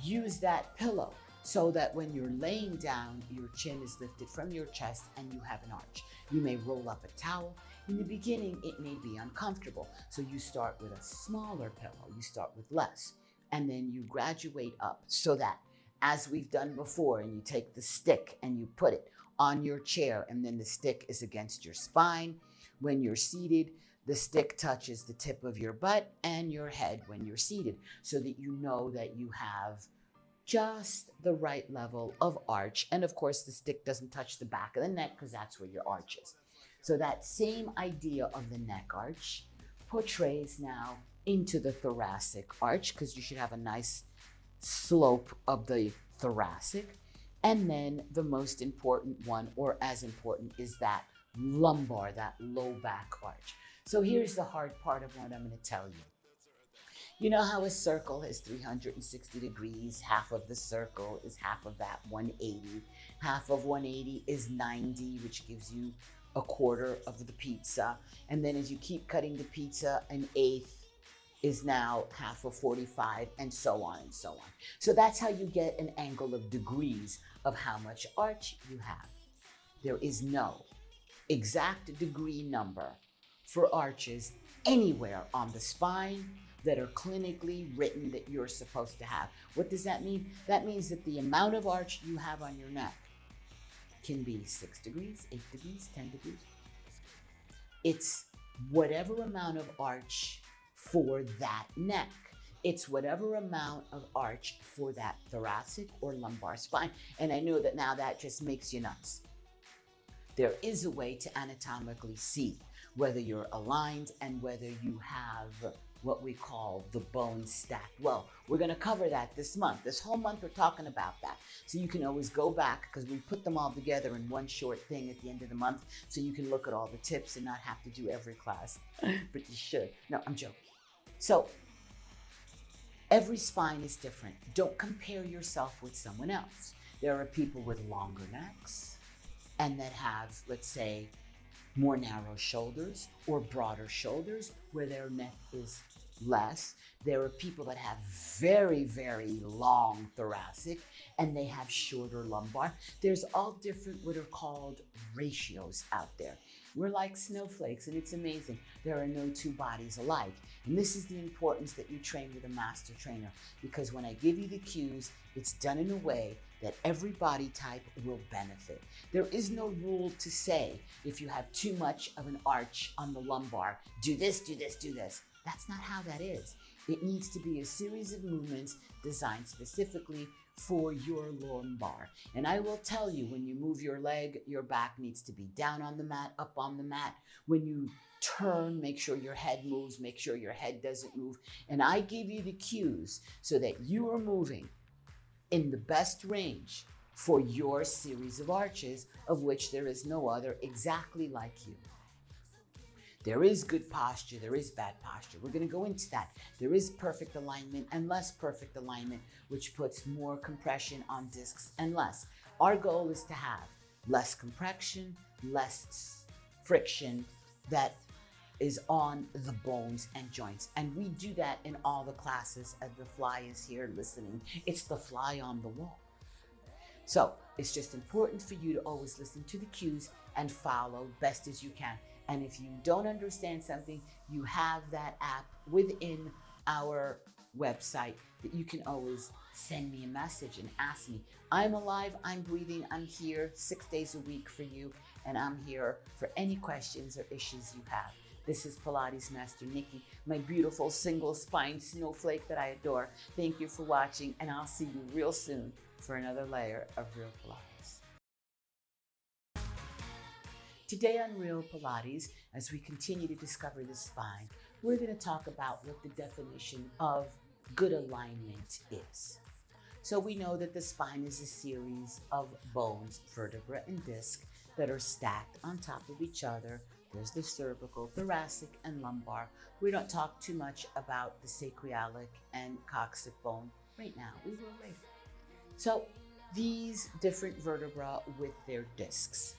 use that pillow so that when you're laying down, your chin is lifted from your chest and you have an arch. You may roll up a towel. In the beginning, it may be uncomfortable. So you start with a smaller pillow, you start with less, and then you graduate up so that, as we've done before, and you take the stick and you put it on your chair, and then the stick is against your spine. When you're seated, the stick touches the tip of your butt and your head when you're seated, so that you know that you have just the right level of arch. And of course, the stick doesn't touch the back of the neck because that's where your arch is. So that same idea of the neck arch portrays now into the thoracic arch, because you should have a nice slope of the thoracic. And then the most important one, or as important, is that lumbar, that low back arch. So here's the hard part of what I'm going to tell you. You know how a circle has 360 degrees, half of the circle is half of that 180. Half of 180 is 90, which gives you a quarter of the pizza. And then as you keep cutting the pizza, an eighth is now half of 45, and so on and so on. So that's how you get an angle of degrees of how much arch you have. There is no exact degree number for arches anywhere on the spine that are clinically written that you're supposed to have. What does that mean? That means that the amount of arch you have on your neck can be 6 degrees, 8 degrees, 10 degrees. It's whatever amount of arch for that neck. It's whatever amount of arch for that thoracic or lumbar spine. And I know that now that just makes you nuts. There is a way to anatomically see whether you're aligned and whether you have what we call the bone stacked well. We're going to cover that this month. This whole month we're talking about that. So you can always go back, because we put them all together in one short thing at the end of the month, so you can look at all the tips and not have to do every class. But you should. No, I'm joking. So every spine is different. Don't compare yourself with someone else. There are people with longer necks and that have, let's say, more narrow shoulders or broader shoulders where their neck is less. There are people that have very, very long thoracic and they have shorter lumbar. There's all different what are called ratios out there. We're like snowflakes, and it's amazing. There are no two bodies alike. And this is the importance that you train with a master trainer, because when I give you the cues, it's done in a way that every body type will benefit. There is no rule to say, if you have too much of an arch on the lumbar, do this, do this, do this. That's not how that is. It needs to be a series of movements designed specifically for your lumbar. And I will tell you, when you move your leg, your back needs to be down on the mat, up on the mat. When you turn, make sure your head moves, make sure your head doesn't move. And I give you the cues so that you are moving in the best range for your series of arches, of which there is no other exactly like you. There is good posture, there is bad posture. We're going to go into that. There is perfect alignment and less perfect alignment, which puts more compression on discs and less. Our goal is to have less compression, less friction that is on the bones and joints. And we do that in all the classes, and the fly is here listening. It's the fly on the wall. So it's just important for you to always listen to the cues and follow best as you can. And if you don't understand something, you have that app within our website that you can always send me a message and ask me. I'm alive, I'm breathing, I'm here 6 days a week for you, and I'm here for any questions or issues you have. This is Pilates Master Nikki, my beautiful single spine snowflake that I adore. Thank you for watching, and I'll see you real soon for another layer of Real Pilates. Today on Real Pilates, as we continue to discover the spine, we're going to talk about what the definition of good alignment is. So we know that the spine is a series of bones, vertebra and disc, that are stacked on top of each other. There's the cervical, thoracic, and lumbar. We don't talk too much about the sacroiliac and coccyx bone right now. We will later. So these different vertebrae with their discs.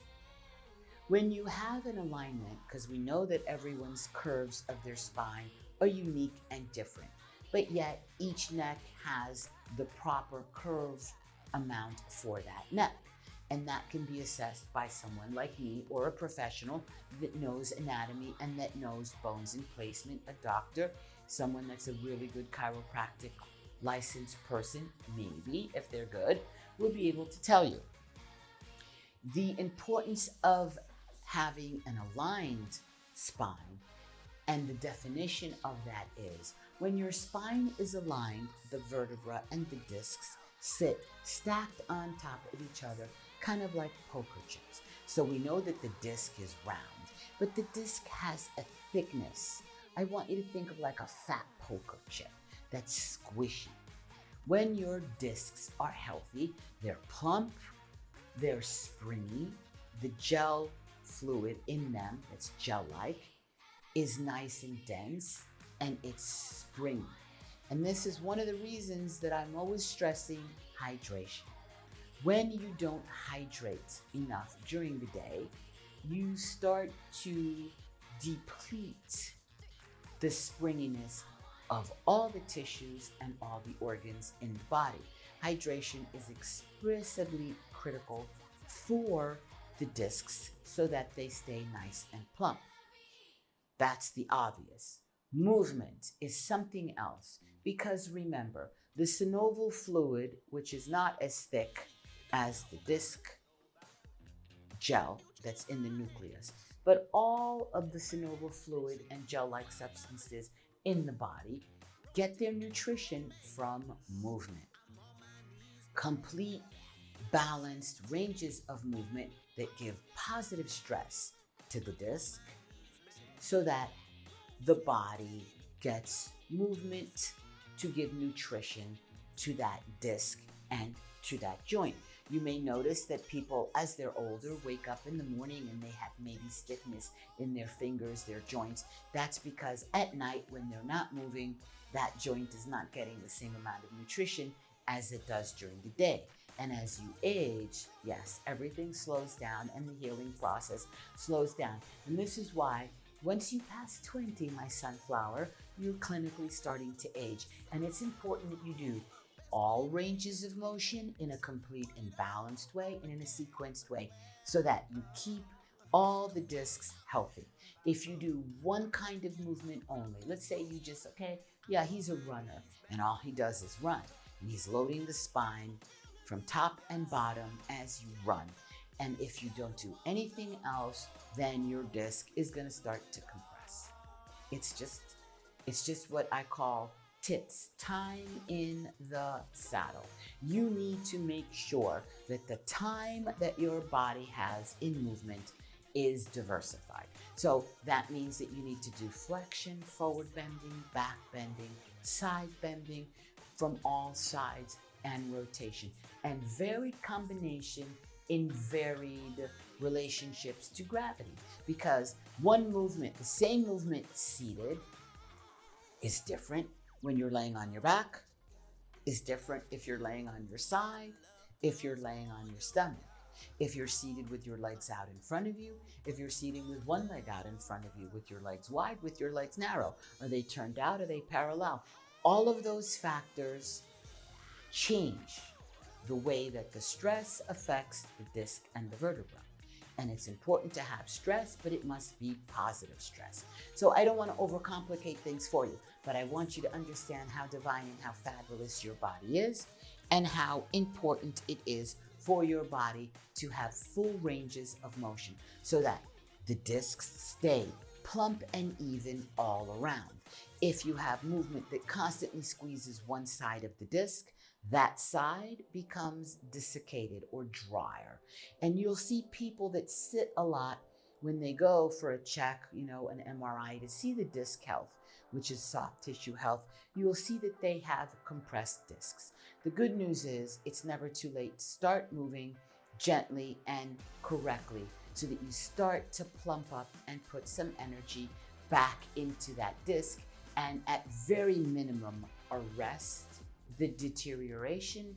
When you have an alignment, because we know that everyone's curves of their spine are unique and different, but yet each neck has the proper curve amount for that neck. And that can be assessed by someone like me or a professional that knows anatomy and that knows bones and placement, a doctor, someone that's a really good chiropractic licensed person, maybe, if they're good, will be able to tell you. The importance of having an aligned spine, and the definition of that is when your spine is aligned, the vertebra and the discs sit stacked on top of each other, kind of like poker chips. So we know that the disc is round, but the disc has a thickness. I want you to think of like a fat poker chip that's squishy. When your discs are healthy, they're plump, they're springy, the gel fluid in them, that's gel-like, is nice and dense, and it's springy. And this is one of the reasons that I'm always stressing hydration. When you don't hydrate enough during the day, you start to deplete the springiness of all the tissues and all the organs in the body. Hydration is explicitly critical for the discs so that they stay nice and plump. That's the obvious. Movement is something else, because remember, the synovial fluid, which is not as thick as the disc gel that's in the nucleus, but all of the synovial fluid and gel-like substances in the body get their nutrition from movement. Complete, balanced ranges of movement that give positive stress to the disc so that the body gets movement to give nutrition to that disc and to that joint. You may notice that people, as they're older, wake up in the morning and they have maybe stiffness in their fingers, their joints. That's because at night, when they're not moving, that joint is not getting the same amount of nutrition as it does during the day. And as you age, yes, everything slows down and the healing process slows down. And this is why once you pass 20, my sunflower, you're clinically starting to age. And it's important that you do all ranges of motion in a complete and balanced way and in a sequenced way so that you keep all the discs healthy. If you do one kind of movement only, let's say you just, okay, yeah, he's a runner and all he does is run and he's loading the spine from top and bottom as you run. And if you don't do anything else, then your disc is going to start to compress. It's just what I call TITS, time in the saddle. You need to make sure that the time that your body has in movement is diversified. So that means that you need to do flexion, forward bending, back bending, side bending from all sides, and rotation, and varied combination in varied relationships to gravity. Because one movement, the same movement seated, is different when you're laying on your back, is different if you're laying on your side, if you're laying on your stomach. If you're seated with your legs out in front of you, if you're seated with one leg out in front of you, with your legs wide, with your legs narrow, are they turned out, are they parallel? All of those factors change the way that the stress affects the disc and the vertebra. And it's important to have stress, but it must be positive stress. So I don't want to overcomplicate things for you, but I want you to understand how divine and how fabulous your body is and how important it is for your body to have full ranges of motion so that the discs stay plump and even all around. If you have movement that constantly squeezes one side of the disc, that side becomes desiccated or drier. And you'll see people that sit a lot when they go for a check, an MRI to see the disc health, which is soft tissue health. You will see that they have compressed discs. The good news is it's never too late to start moving gently and correctly so that you start to plump up and put some energy back into that disc and at very minimum arrest the deterioration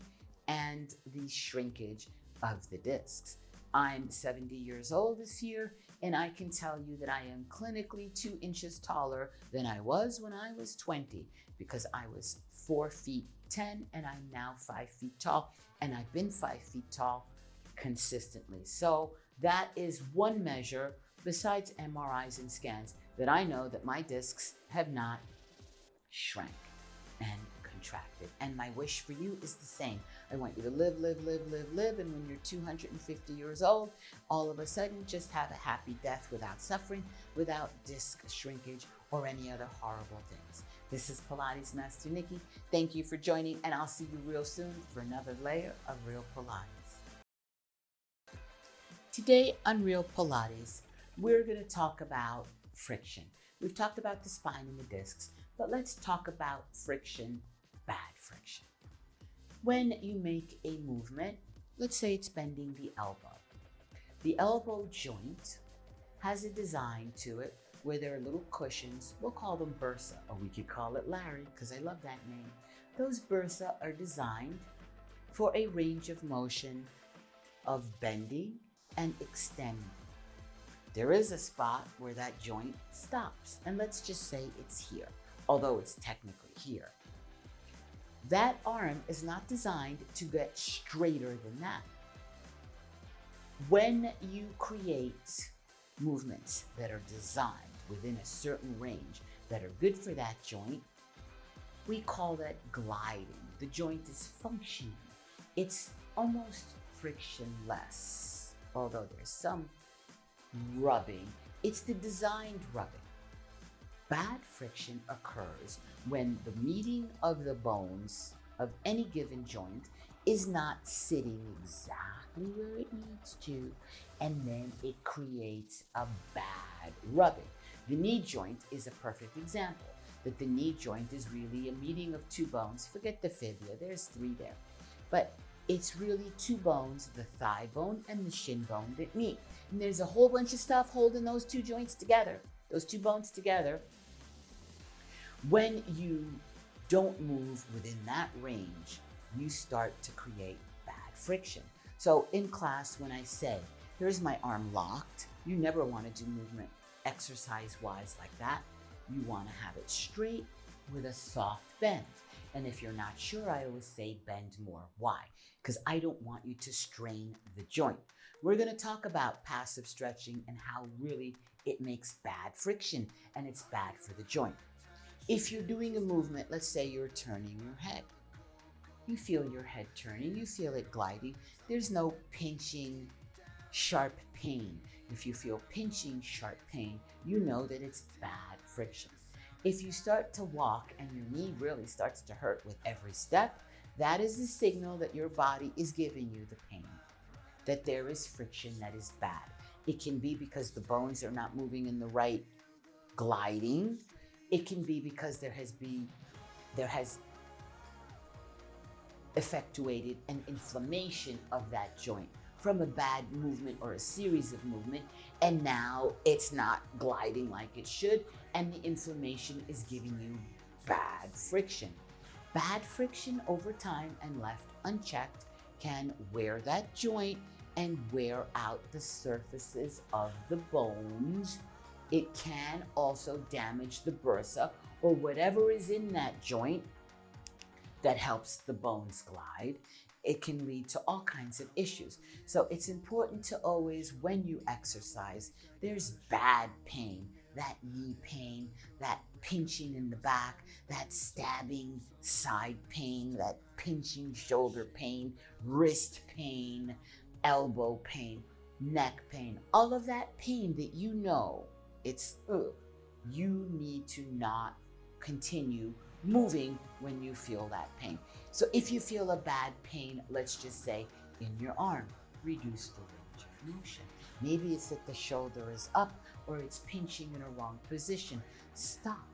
and the shrinkage of the discs. I'm 70 years old this year, and I can tell you that I am clinically 2 inches taller than I was when I was 20, because I was 4 feet 10 and I'm now 5 feet tall, and I've been 5 feet tall consistently. So that is one measure besides MRIs and scans that I know that my discs have not shrank and contracted. And my wish for you is the same. I want you to live, live, live, live, live. And when you're 250 years old, all of a sudden just have a happy death without suffering, without disc shrinkage or any other horrible things. This is Pilates Master Nikki. Thank you for joining, and I'll see you real soon for another layer of Real Pilates. Today on Real Pilates, we're going to talk about friction. We've talked about the spine and the discs, but let's talk about friction, bad friction. When you make a movement, let's say it's bending the elbow. The elbow joint has a design to it where there are little cushions. We'll call them bursa, or we could call it Larry because I love that name. Those bursa are designed for a range of motion of bending and extending. There is a spot where that joint stops, and let's just say it's here, although it's technically here. That arm is not designed to get straighter than that. When you create movements that are designed within a certain range that are good for that joint, we call that gliding. The joint is functioning. It's almost frictionless, although there's some rubbing. It's the designed rubbing. Bad friction occurs when the meeting of the bones of any given joint is not sitting exactly where it needs to, and then it creates a bad rubbing. The knee joint is a perfect example, that the knee joint is really a meeting of 2 bones. Forget the fibula, there's 3 there. But it's really 2 bones, the thigh bone and the shin bone, that meet. And there's a whole bunch of stuff holding those 2 joints together, those 2 bones together. When you don't move within that range, you start to create bad friction. So in class, when I say, here's my arm locked, you never want to do movement exercise-wise like that. You want to have it straight with a soft bend. And if you're not sure, I always say bend more. Why? Because I don't want you to strain the joint. We're going to talk about passive stretching and how really it makes bad friction and it's bad for the joint. If you're doing a movement, let's say you're turning your head. You feel your head turning, you feel it gliding. There's no pinching, sharp pain. If you feel pinching, sharp pain, you know that it's bad friction. If you start to walk and your knee really starts to hurt with every step, that is the signal that your body is giving you the pain, that there is friction that is bad. It can be because the bones are not moving in the right gliding. It can be because there has effectuated an inflammation of that joint from a bad movement or a series of movement, and now it's not gliding like it should, and the inflammation is giving you bad friction. Bad friction over time and left unchecked can wear that joint and wear out the surfaces of the bones. It can also damage the bursa or whatever is in that joint that helps the bones glide. It can lead to all kinds of issues. So it's important to always, when you exercise, there's bad pain, that knee pain, that pinching in the back, that stabbing side pain, that pinching shoulder pain, wrist pain, elbow pain, neck pain, all of that pain that you know it's, you need to not continue moving when you feel that pain. So if you feel a bad pain, let's just say in your arm, reduce the range of motion. Maybe it's that the shoulder is up or it's pinching in a wrong position. Stop.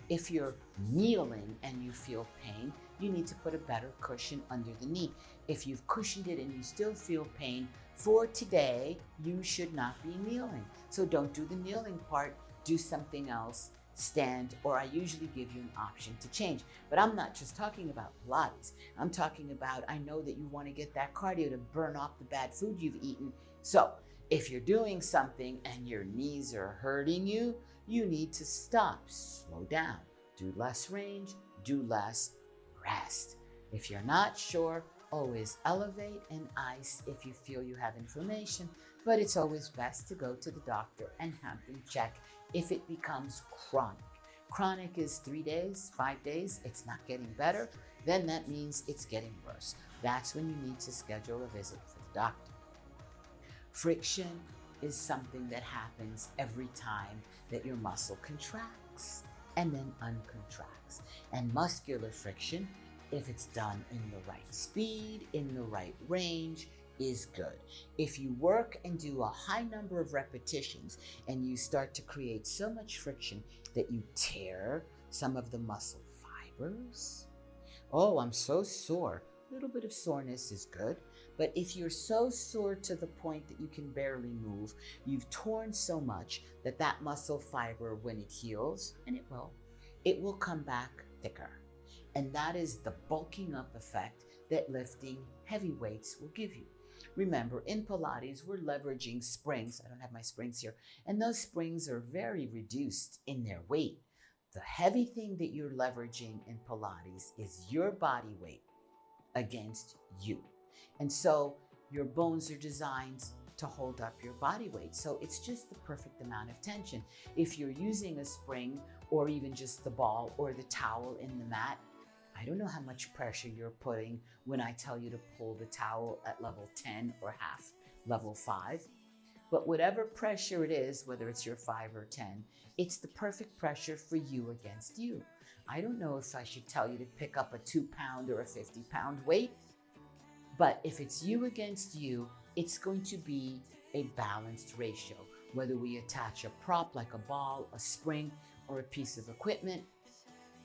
If you're kneeling and you feel pain, you need to put a better cushion under the knee. If you've cushioned it and you still feel pain, for today, you should not be kneeling. So don't do the kneeling part, do something else, stand, or I usually give you an option to change. But I'm not just talking about Pilates. I'm talking about, I know that you want to get that cardio to burn off the bad food you've eaten. So if you're doing something and your knees are hurting you, you need to stop, slow down, do less range, do less, rest. If you're not sure, always elevate and ice if you feel you have inflammation, but it's always best to go to the doctor and have them check if it becomes chronic. Chronic is 3 days, 5 days, it's not getting better, then that means it's getting worse. That's when you need to schedule a visit for the doctor. Friction is something that happens every time that your muscle contracts and then uncontracts. And muscular friction, if it's done in the right speed, in the right range, is good. If you work and do a high number of repetitions and you start to create so much friction that you tear some of the muscle fibers, oh, I'm so sore. A little bit of soreness is good, but if you're so sore to the point that you can barely move, you've torn so much that that muscle fiber, when it heals, and it will come back thicker. And that is the bulking up effect that lifting heavy weights will give you. Remember, in Pilates, we're leveraging springs. I don't have my springs here. And those springs are very reduced in their weight. The heavy thing that you're leveraging in Pilates is your body weight against you. And so your bones are designed to hold up your body weight. So it's just the perfect amount of tension. If you're using a spring or even just the ball or the towel in the mat, I don't know how much pressure you're putting when I tell you to pull the towel at level 10 or half level 5. But whatever pressure it is, whether it's your 5 or 10, it's the perfect pressure for you against you. I don't know if I should tell you to pick up a 2-pound or a 50-pound weight, but if it's you against you, it's going to be a balanced ratio. Whether we attach a prop like a ball, a spring, or a piece of equipment,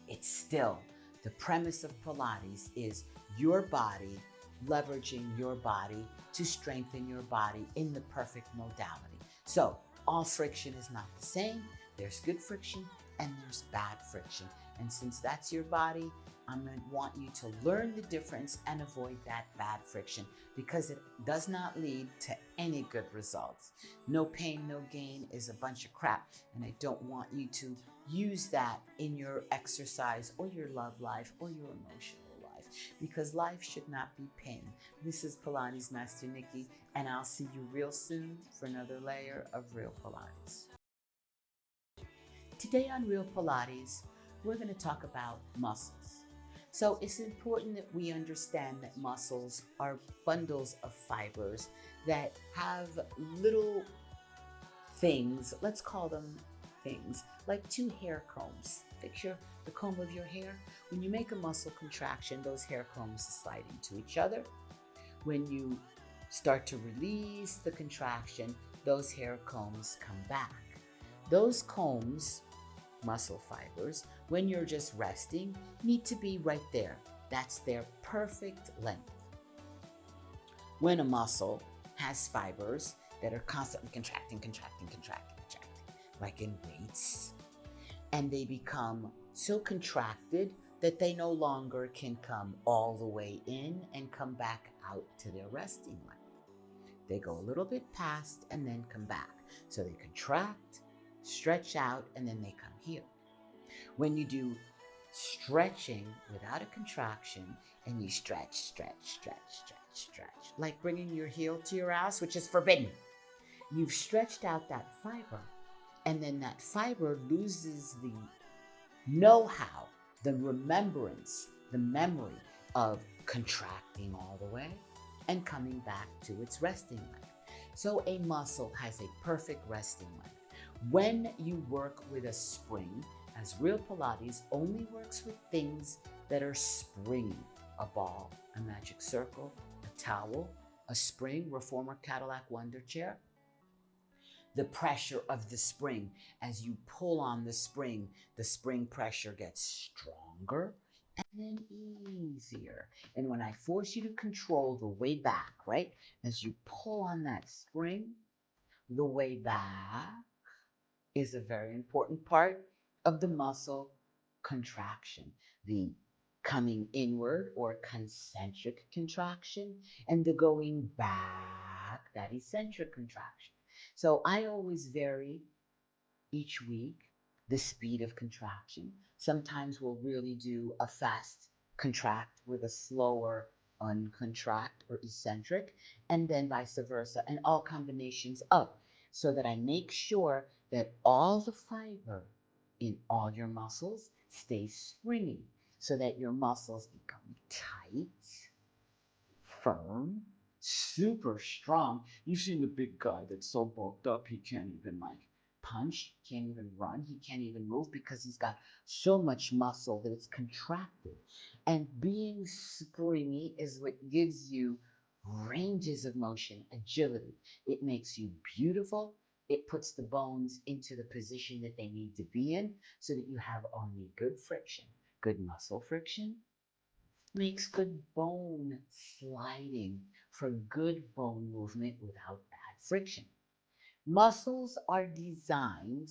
it's still the premise of Pilates is your body leveraging your body to strengthen your body in the perfect modality. So all friction is not the same. There's good friction and there's bad friction. And since that's your body, I'm going to want you to learn the difference and avoid that bad friction because it does not lead to any good results. No pain, no gain is a bunch of crap. And I don't want you to use that in your exercise or your love life or your emotional life because life should not be pain. This is Pilates Master Nikki, and I'll see you real soon for another layer of Real Pilates. Today on Real Pilates, we're going to talk about muscles. So it's important that we understand that muscles are bundles of fibers that have little things, let's call them things, like 2 hair combs. Picture the comb of your hair. When you make a muscle contraction, those hair combs slide into each other. When you start to release the contraction, those hair combs come back. Those combs, muscle fibers, when you're just resting, need to be right there. That's their perfect length. When a muscle has fibers that are constantly contracting, like in weights, and they become so contracted that they no longer can come all the way in and come back out to their resting length. They go a little bit past and then come back. So they contract, stretch out, and then they come here. When you do stretching without a contraction and you stretch, stretch, stretch, stretch, stretch, like bringing your heel to your ass, which is forbidden, you've stretched out that fiber, and then that fiber loses the know-how, the remembrance, the memory of contracting all the way and coming back to its resting length. So a muscle has a perfect resting length. When you work with a spring, as Real Pilates only works with things that are springy, a ball, a magic circle, a towel, a spring, reformer Cadillac Wonder Chair, the pressure of the spring, as you pull on the spring pressure gets stronger and then easier. And when I force you to control the way back, right? As you pull on that spring, the way back is a very important part of the muscle contraction. The coming inward or concentric contraction, and the going back, that eccentric contraction. So I always vary each week the speed of contraction. Sometimes we'll really do a fast contract with a slower uncontract or eccentric, and then vice versa, and all combinations up, so that I make sure that all the fiber in all your muscles stays springy, so that your muscles become tight, firm, super strong. You've seen the big guy that's so bulked up he can't even punch, he can't even run, he can't even move because he's got so much muscle that it's contracted. And being springy is what gives you ranges of motion, agility. It makes you beautiful. It puts the bones into the position that they need to be in so that you have only good friction. Good muscle friction makes good bone sliding for good bone movement without bad friction. Muscles are designed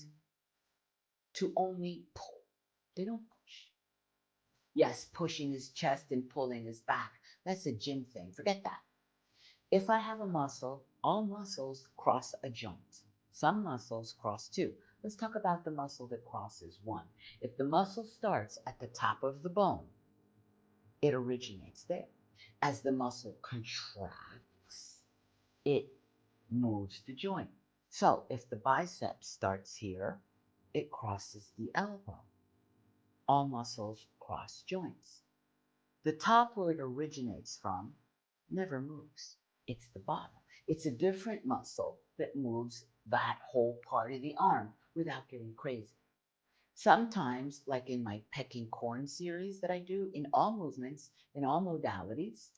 to only pull. They don't push. Yes, pushing is chest and pulling is back. That's a gym thing. Forget that. If I have a muscle, all muscles cross a joint. Some muscles cross two. Let's talk about the muscle that crosses one. If the muscle starts at the top of the bone, it originates there. As the muscle contracts, it moves the joint. So if the bicep starts here, it crosses the elbow. All muscles cross joints. The top where it originates from never moves. It's the bottom. It's a different muscle that moves that whole part of the arm without getting crazy. Sometimes, like in my pecking corn series that I do, in all movements, in all modalities,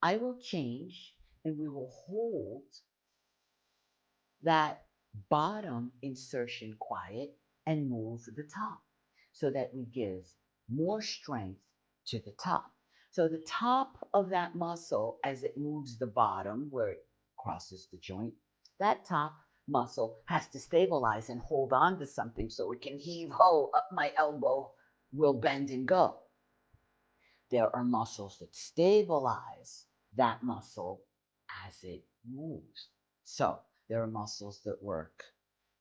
I will change and we will hold that bottom insertion quiet and move the top so that we give more strength to the top. So the top of that muscle, as it moves the bottom where it crosses the joint, that top muscle has to stabilize and hold on to something so it can heave ho up my elbow, will bend and go. There are muscles that stabilize that muscle as it moves. So there are muscles that work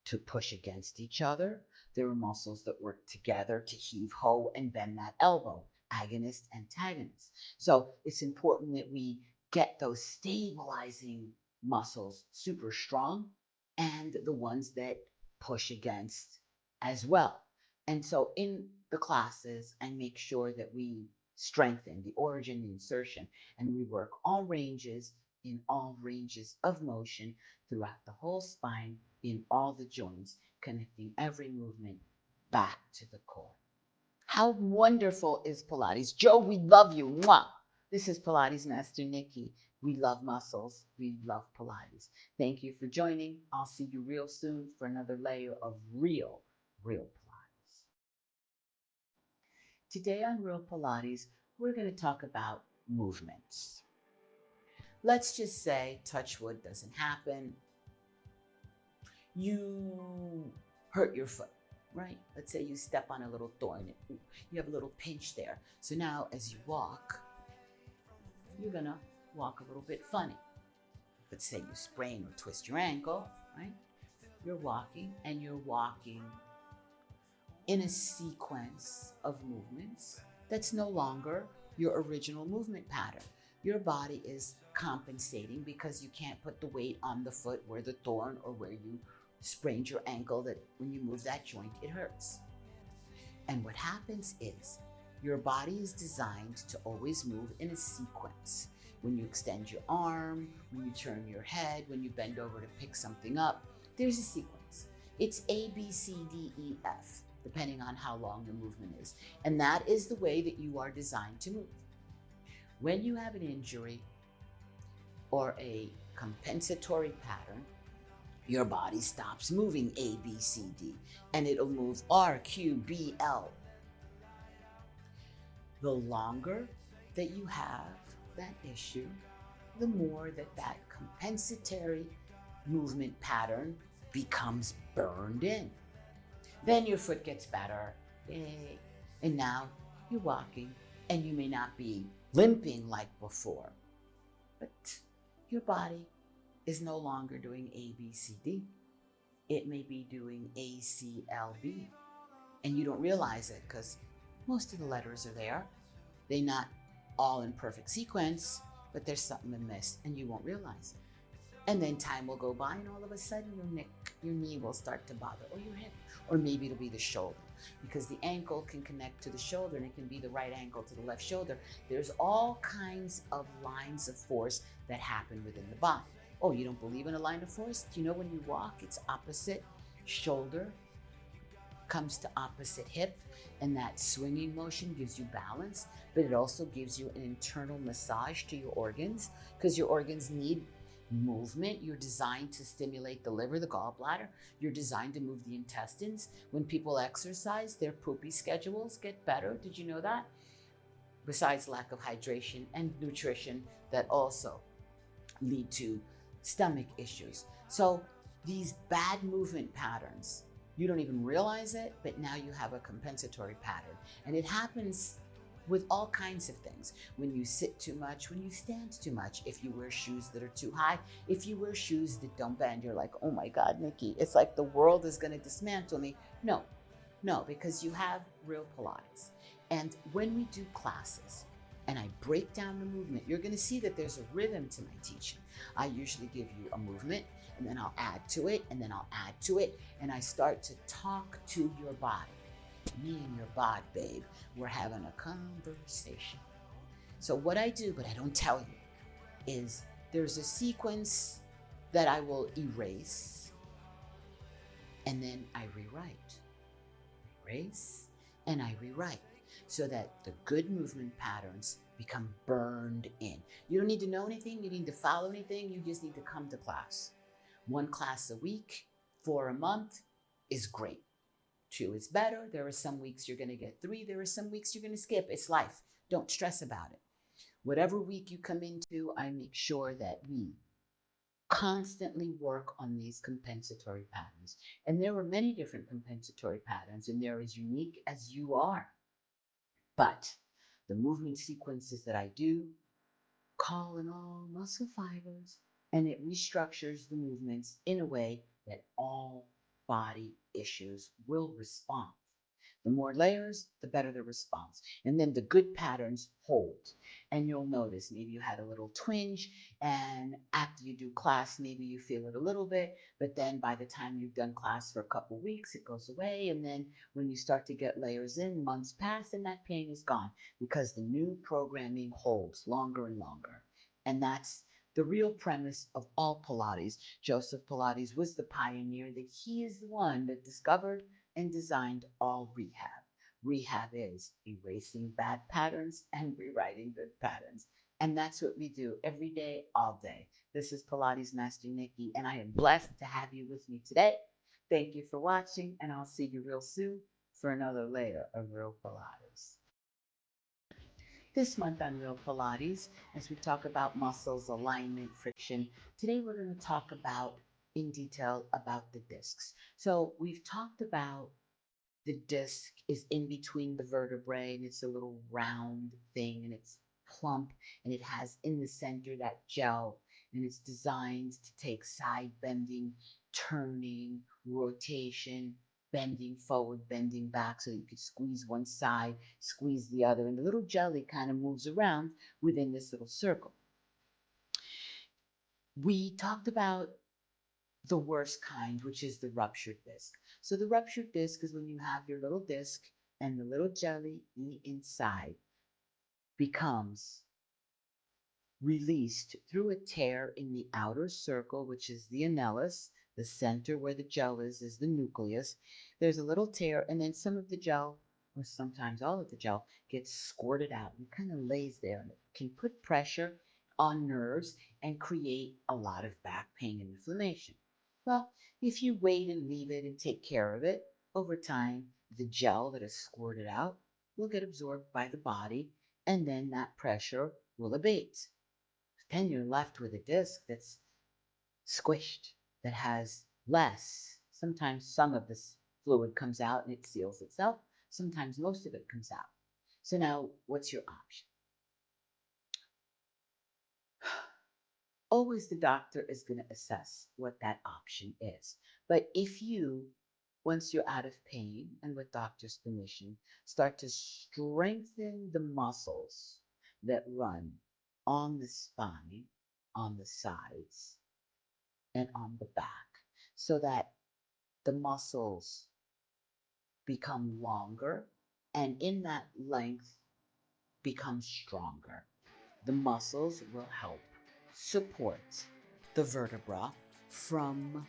to push against each other. There are muscles that work together to heave ho and bend that elbow, agonist, antagonist. So it's important that we get those stabilizing muscles super strong and the ones that push against as well. And so in the classes, I make sure that we strengthen the origin, the insertion, and we work all ranges in all ranges of motion throughout the whole spine, in all the joints, connecting every movement back to the core. How wonderful is Pilates? Joe, we love you. Mwah! This is Pilates Master Nikki. We love muscles. We love Pilates. Thank you for joining. I'll see you real soon for another layer of real Pilates. Today on Real Pilates, we're going to talk about movements. Let's just say, touch wood, doesn't happen. You hurt your foot, right? Let's say you step on a little thorn. You have a little pinch there. So now as you walk, you're going to walk a little bit funny. But say you sprain or twist your ankle, right? You're walking and you're walking in a sequence of movements that's no longer your original movement pattern. Your body is compensating because you can't put the weight on the foot where the thorn or where you sprained your ankle, that when you move that joint, it hurts. And what happens is your body is designed to always move in a sequence. When you extend your arm, when you turn your head, when you bend over to pick something up, there's a sequence. It's A, B, C, D, E, F, depending on how long the movement is. And that is the way that you are designed to move. When you have an injury or a compensatory pattern, your body stops moving A, B, C, D, and it'll move R, Q, B, L. The longer that you have that issue, the more that that compensatory movement pattern becomes burned in. Then your foot gets better, yay, and now you're walking, and you may not be limping like before, but your body is no longer doing A, B, C, D. It may be doing A, C, L, B, and you don't realize it because most of the letters are there. They're not all in perfect sequence, but there's something amiss, and you won't realize it. And then time will go by, and all of a sudden your knee will start to bother, or your hip, or maybe it'll be the shoulder, because the ankle can connect to the shoulder, and it can be the right ankle to the left shoulder. There's all kinds of lines of force that happen within the body. Oh, you don't believe in a line of force? Do you know when you walk, it's opposite shoulder comes to opposite hip, and that swinging motion gives you balance, but it also gives you an internal massage to your organs, because your organs need movement. You're designed to stimulate the liver, the gallbladder. You're designed to move the intestines. When people exercise, their poopy schedules get better. Did you know that? Besides lack of hydration and nutrition that also lead to stomach issues. So these bad movement patterns, you don't even realize it, but now you have a compensatory pattern. And it happens with all kinds of things. When you sit too much, when you stand too much, if you wear shoes that are too high, if you wear shoes that don't bend, you're like, oh my God, Nikki, it's like the world is gonna dismantle me. No, because you have real Pilates. And when we do classes and I break down the movement, you're gonna see that there's a rhythm to my teaching. I usually give you a movement, and then I'll add to it, and then I'll add to it, and I start to talk to your body. Me and your bod, babe, we're having a conversation. So what I do, but I don't tell you, is there's a sequence that I will erase, and then I rewrite. Erase, and I rewrite, so that the good movement patterns become burned in. You don't need to know anything, you need to follow anything, you just need to come to class. 1 class a week for a month is great. 2 is better. There are some weeks you're gonna get 3. There are some weeks you're gonna skip. It's life. Don't stress about it. Whatever week you come into, I make sure that we constantly work on these compensatory patterns. And there are many different compensatory patterns, and they're as unique as you are. But the movement sequences that I do call in all muscle fibers, and it restructures the movements in a way that all body issues will respond. The more layers, the better the response. And then the good patterns hold. And you'll notice maybe you had a little twinge, and after you do class, maybe you feel it a little bit, but then by the time you've done class for a couple of weeks, it goes away. And then when you start to get layers in, months pass, and that pain is gone because the new programming holds longer and longer. And that's the real premise of all Pilates. Joseph Pilates was the pioneer, that he is the one that discovered and designed all rehab. Rehab is erasing bad patterns and rewriting good patterns. And that's what we do every day, all day. This is Pilates Master Nikki, and I am blessed to have you with me today. Thank you for watching, and I'll see you real soon for another layer of Real Pilates. This month on Real Pilates, as we talk about muscles, alignment, friction, today we're going to talk about in detail about the discs. So we've talked about the disc is in between the vertebrae, and it's a little round thing, and it's plump, and it has in the center that gel, and it's designed to take side bending, turning, rotation, bending forward, bending back, so you could squeeze one side, squeeze the other, and the little jelly kind of moves around within this little circle. We talked about the worst kind, which is the ruptured disc. So the ruptured disc is when you have your little disc and the little jelly in the inside becomes released through a tear in the outer circle, which is the annulus. The center where the gel is the nucleus. There's a little tear, and then some of the gel, or sometimes all of the gel, gets squirted out and kind of lays there, and it can put pressure on nerves and create a lot of back pain and inflammation. Well, if you wait and leave it and take care of it, over time, the gel that is squirted out will get absorbed by the body, and then that pressure will abate. Then you're left with a disc that's squished, that has less. Sometimes some of this fluid comes out and it seals itself. Sometimes most of it comes out. So now, what's your option? Always the doctor is going to assess what that option is. But if you, once you're out of pain and with doctor's permission, start to strengthen the muscles that run on the spine, on the sides, and on the back, so that the muscles become longer and in that length become stronger. The muscles will help support the vertebra from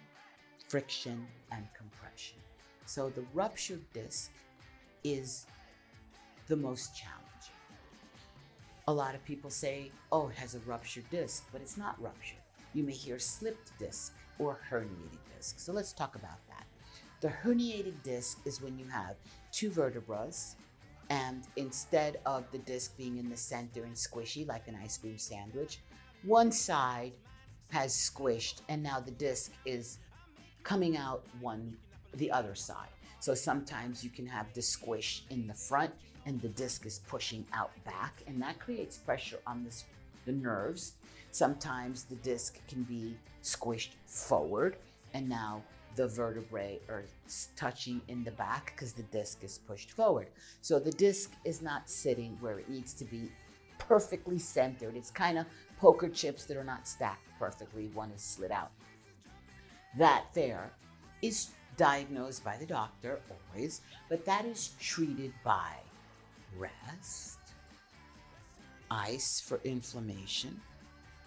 friction and compression. So the ruptured disc is the most challenging. A lot of people say, oh, it has a ruptured disc, but it's not ruptured. You may hear slipped disc or herniated disc. So let's talk about that. The herniated disc is when you have two vertebrae, and instead of the disc being in the center and squishy like an ice cream sandwich, one side has squished and now the disc is coming out the other side. So sometimes you can have the squish in the front and the disc is pushing out back, and that creates pressure on the nerves. Sometimes the disc can be squished forward and now the vertebrae are touching in the back because the disc is pushed forward. So the disc is not sitting where it needs to be perfectly centered. It's kind of poker chips that are not stacked perfectly. One is slid out. That there is diagnosed by the doctor always, but that is treated by rest, ice for inflammation,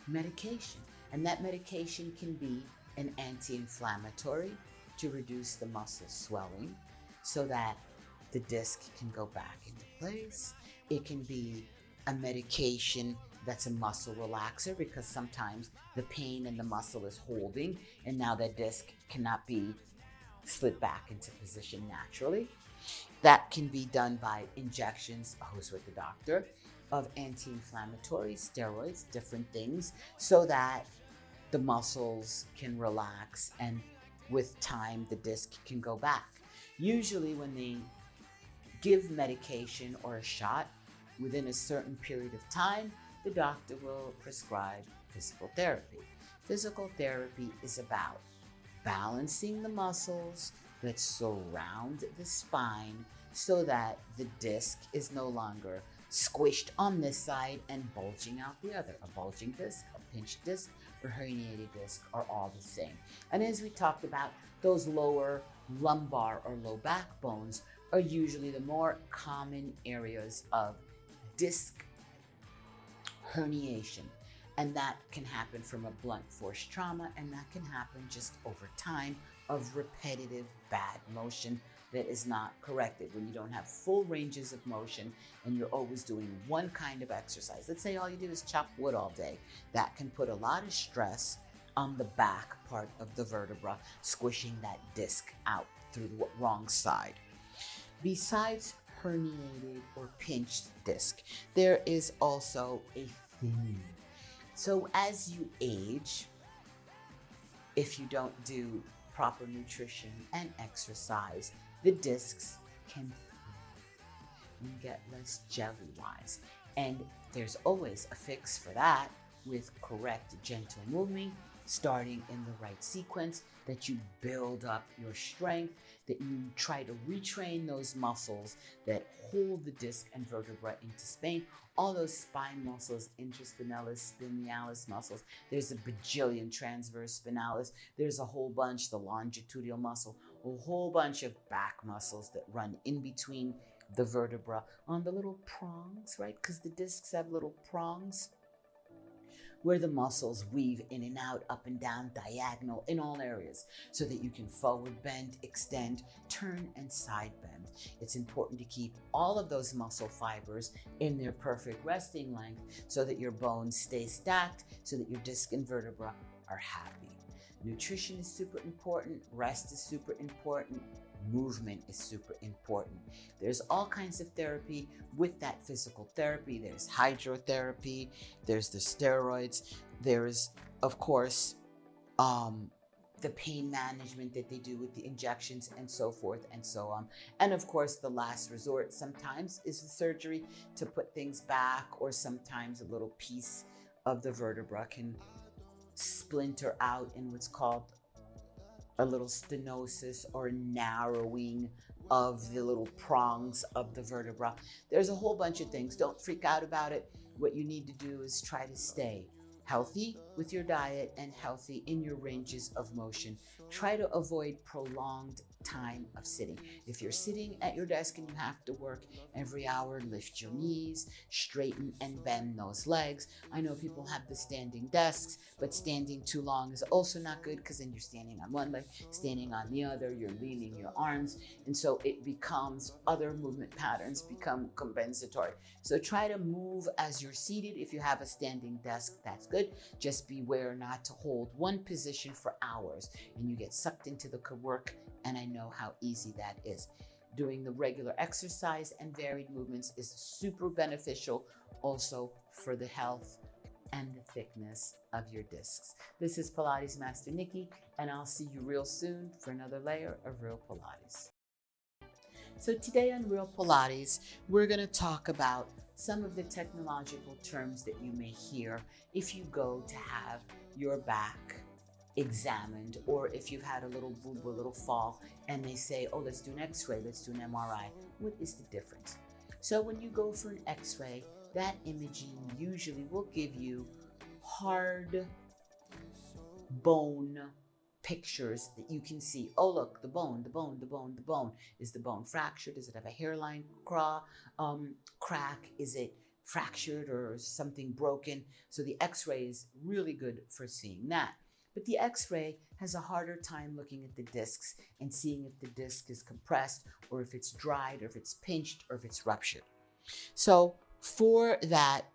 medication. And that medication can be an anti-inflammatory to reduce the muscle swelling so that the disc can go back into place. It can be a medication that's a muscle relaxer because sometimes the pain in the muscle is holding and now that disc cannot be slid back into position naturally. That can be done by injections, always with the doctor, of anti-inflammatory steroids, different things, so that the muscles can relax and with time the disc can go back. Usually when they give medication or a shot, within a certain period of time, the doctor will prescribe physical therapy. Physical therapy is about balancing the muscles that surround the spine so that the disc is no longer squished on this side and bulging out the other. A bulging disc, a pinched disc, or herniated disc are all the same. And as we talked about, those lower lumbar or low back bones are usually the more common areas of disc herniation. And that can happen from a blunt force trauma, and that can happen just over time of repetitive bad motion that is not corrected. When you don't have full ranges of motion and you're always doing one kind of exercise. Let's say all you do is chop wood all day. That can put a lot of stress on the back part of the vertebra, squishing that disc out through the wrong side. Besides herniated or pinched disc, there is also a thinning. So as you age, if you don't do proper nutrition and exercise, the discs can thin and get less jelly-wise. And there's always a fix for that. with correct, gentle movement, starting in the right sequence, that you build up your strength, that you try to retrain those muscles that hold the disc and vertebra into spine, all those spine muscles, interspinalis, spinalis muscles. There's a bajillion transverse spinalis. There's a whole bunch, the longitudinal muscle, a whole bunch of back muscles that run in between the vertebra on the little prongs, right? Because the discs have little prongs where the muscles weave in and out, up and down, diagonal, in all areas, so that you can forward bend, extend, turn, and side bend. It's important to keep all of those muscle fibers in their perfect resting length so that your bones stay stacked, so that your disc and vertebra are happy. Nutrition is super important, rest is super important, movement is super important. There's all kinds of therapy with that physical therapy. There's hydrotherapy, there's the steroids, there's, of course, the pain management that they do with the injections and so forth and so on. And of course, the last resort sometimes is the surgery to put things back, or sometimes a little piece of the vertebra can splinter out in what's called a little stenosis, or narrowing of the little prongs of the vertebra. There's a whole bunch of things. Don't freak out about it. What you need to do is try to stay healthy with your diet and healthy in your ranges of motion. Try to avoid prolonged time of sitting. If you're sitting at your desk and you have to work every hour, lift your knees, straighten and bend those legs. I know people have the standing desks, but standing too long is also not good, because then you're standing on one leg, standing on the other, you're leaning your arms, and so it becomes, other movement patterns become compensatory. So try to move as you're seated. If you have a standing desk, that's good. Just beware not to hold one position for hours and you get sucked into the work, and I know how easy that is. Doing the regular exercise and varied movements is super beneficial also for the health and the thickness of your discs. This is Pilates Master Nikki, and I'll see you real soon for another layer of Real Pilates. So today on Real Pilates, we're going to talk about some of the technological terms that you may hear if you go to have your back examined, or if you've had a little boob or a little fall and they say, oh, let's do an x-ray, let's do an MRI. What is the difference? So when you go for an x-ray, that imaging usually will give you hard bone pictures that you can see. Oh, look, the bone, the bone, the bone, the bone. Is the bone fractured? Does it have a hairline crack? Is it fractured or something broken? So the x-ray is really good for seeing that. But the x-ray has a harder time looking at the discs and seeing if the disc is compressed, or if it's dried, or if it's pinched, or if it's ruptured. So for that,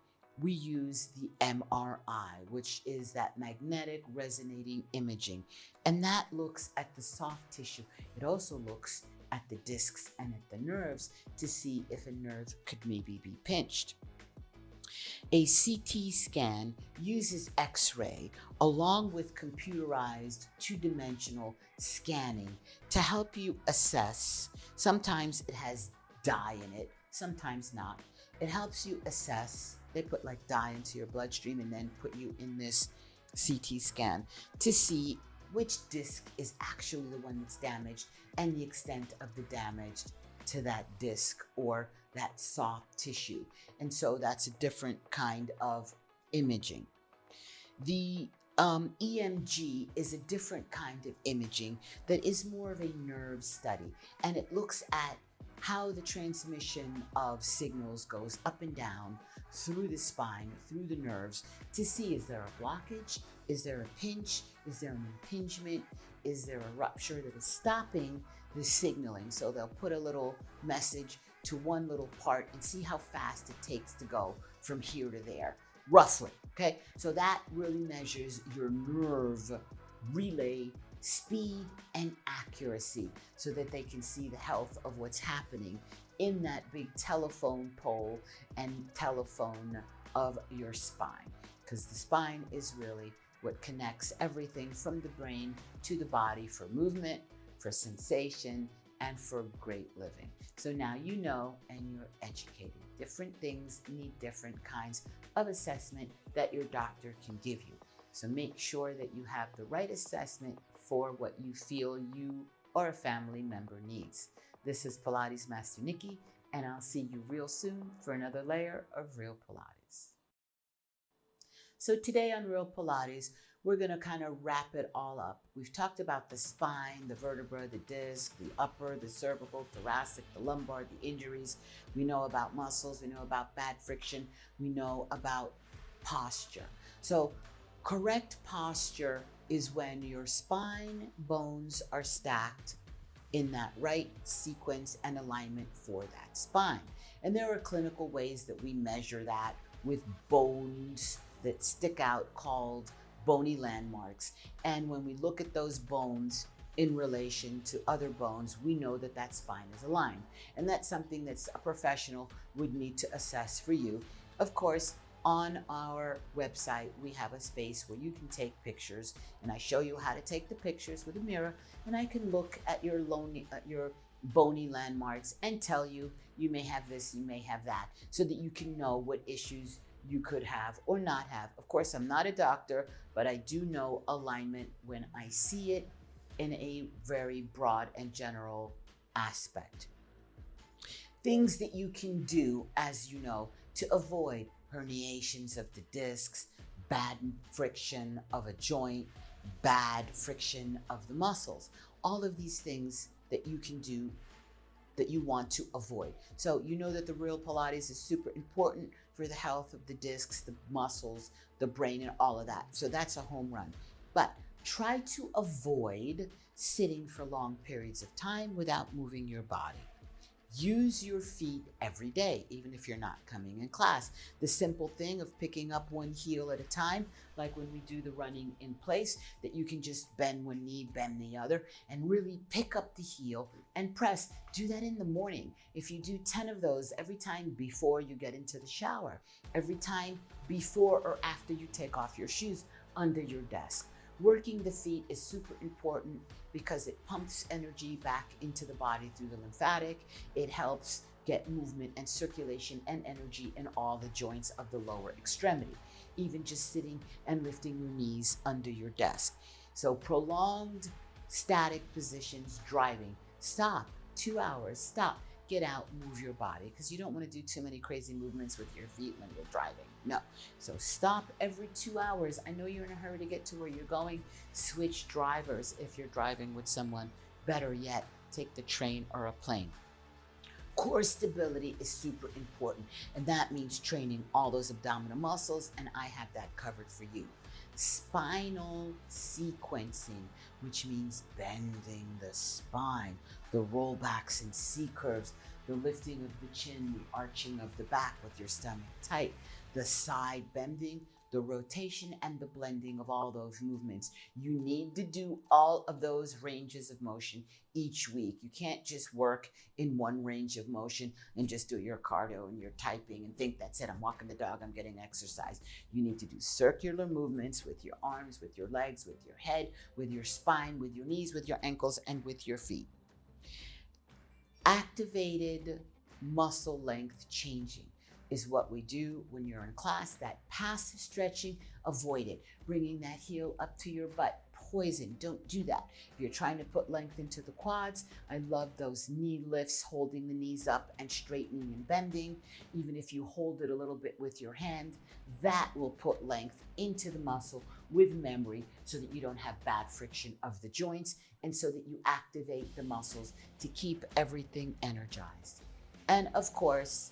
we use the MRI, which is that magnetic resonating imaging. And that looks at the soft tissue. It also looks at the discs and at the nerves to see if a nerve could maybe be pinched. A CT scan uses X-ray along with computerized two-dimensional scanning to help you assess. Sometimes it has dye in it, sometimes not. It helps you assess. They put like dye into your bloodstream and then put you in this CT scan to see which disc is actually the one that's damaged and the extent of the damage to that disc or that soft tissue. And so that's a different kind of imaging. The EMG is a different kind of imaging that is more of a nerve study, and it looks at how the transmission of signals goes up and down through the spine, through the nerves, to see, is there a blockage? Is there a pinch? Is there an impingement? Is there a rupture that is stopping the signaling? So they'll put a little message to one little part and see how fast it takes to go from here to there, roughly, okay? So that really measures your nerve relay speed and accuracy so that they can see the health of what's happening in that big telephone pole and telephone of your spine, because the spine is really what connects everything from the brain to the body for movement, for sensation, and for great living. So now you know and you're educated. Different things need different kinds of assessment that your doctor can give you. So make sure that you have the right assessment for what you feel you or a family member needs. This is Pilates Master Nikki, and I'll see you real soon for another layer of Real Pilates. So today on Real Pilates, we're going to kind of wrap it all up. We've talked about the spine, the vertebra, the disc, the upper, the cervical, thoracic, the lumbar, the injuries. We know about muscles. We know about bad friction. We know about posture. So correct posture is when your spine bones are stacked in that right sequence and alignment for that spine. And there are clinical ways that we measure that with bones that stick out called bony landmarks. And when we look at those bones in relation to other bones, we know that that spine is aligned. And that's something that a professional would need to assess for you. Of course, on our website, we have a space where you can take pictures, and I show you how to take the pictures with a mirror, and I can look at your bony landmarks and tell you, you may have this, you may have that, so that you can know what issues you could have or not have. Of course, I'm not a doctor, but I do know alignment when I see it in a very broad and general aspect. Things that you can do, as you know, to avoid herniations of the discs, bad friction of a joint, bad friction of the muscles. All of these things that you can do that you want to avoid. So you know that the Real Pilates is super important for the health of the discs, the muscles, the brain, and all of that. So that's a home run. But try to avoid sitting for long periods of time without moving your body. Use your feet every day, even if you're not coming in class. The simple thing of picking up one heel at a time, like when we do the running in place, that you can just bend one knee, bend the other, and really pick up the heel and press. Do that in the morning. If you do 10 of those every time before you get into the shower, every time before or after you take off your shoes under your desk. Working the feet is super important because it pumps energy back into the body through the lymphatic. It helps get movement and circulation and energy in all the joints of the lower extremity, even just sitting and lifting your knees under your desk. So prolonged static positions, driving, stop, 2 hours, stop. Get out, move your body, because you don't want to do too many crazy movements with your feet when you're driving. No. So stop every 2 hours. I know you're in a hurry to get to where you're going. Switch drivers if you're driving with someone. Better yet, take the train or a plane. Core stability is super important, and that means training all those abdominal muscles, and I have that covered for you. Spinal sequencing, which means bending the spine, the rollbacks and C-curves, the lifting of the chin, the arching of the back with your stomach tight, the side bending, the rotation, and the blending of all those movements. You need to do all of those ranges of motion each week. You can't just work in one range of motion and just do your cardio and your typing and think that's it. I'm walking the dog, I'm getting exercise. You need to do circular movements with your arms, with your legs, with your head, with your spine, with your knees, with your ankles, and with your feet. Activated muscle length changing is what we do when you're in class. That passive stretching, avoid it. Bringing that heel up to your butt, poison, don't do that. If you're trying to put length into the quads, I love those knee lifts, holding the knees up and straightening and bending. Even if you hold it a little bit with your hand, that will put length into the muscle with memory so that you don't have bad friction of the joints and so that you activate the muscles to keep everything energized. And of course,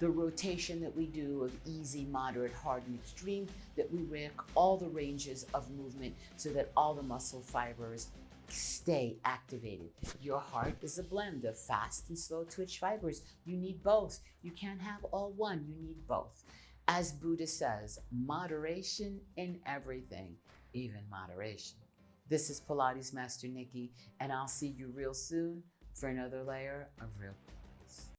the rotation that we do of easy, moderate, hard, and extreme, that we work all the ranges of movement so that all the muscle fibers stay activated. Your heart is a blend of fast and slow twitch fibers. You need both. You can't have all one, you need both. As Buddha says, moderation in everything, even moderation. This is Pilates Master Nikki, and I'll see you real soon for another layer of Real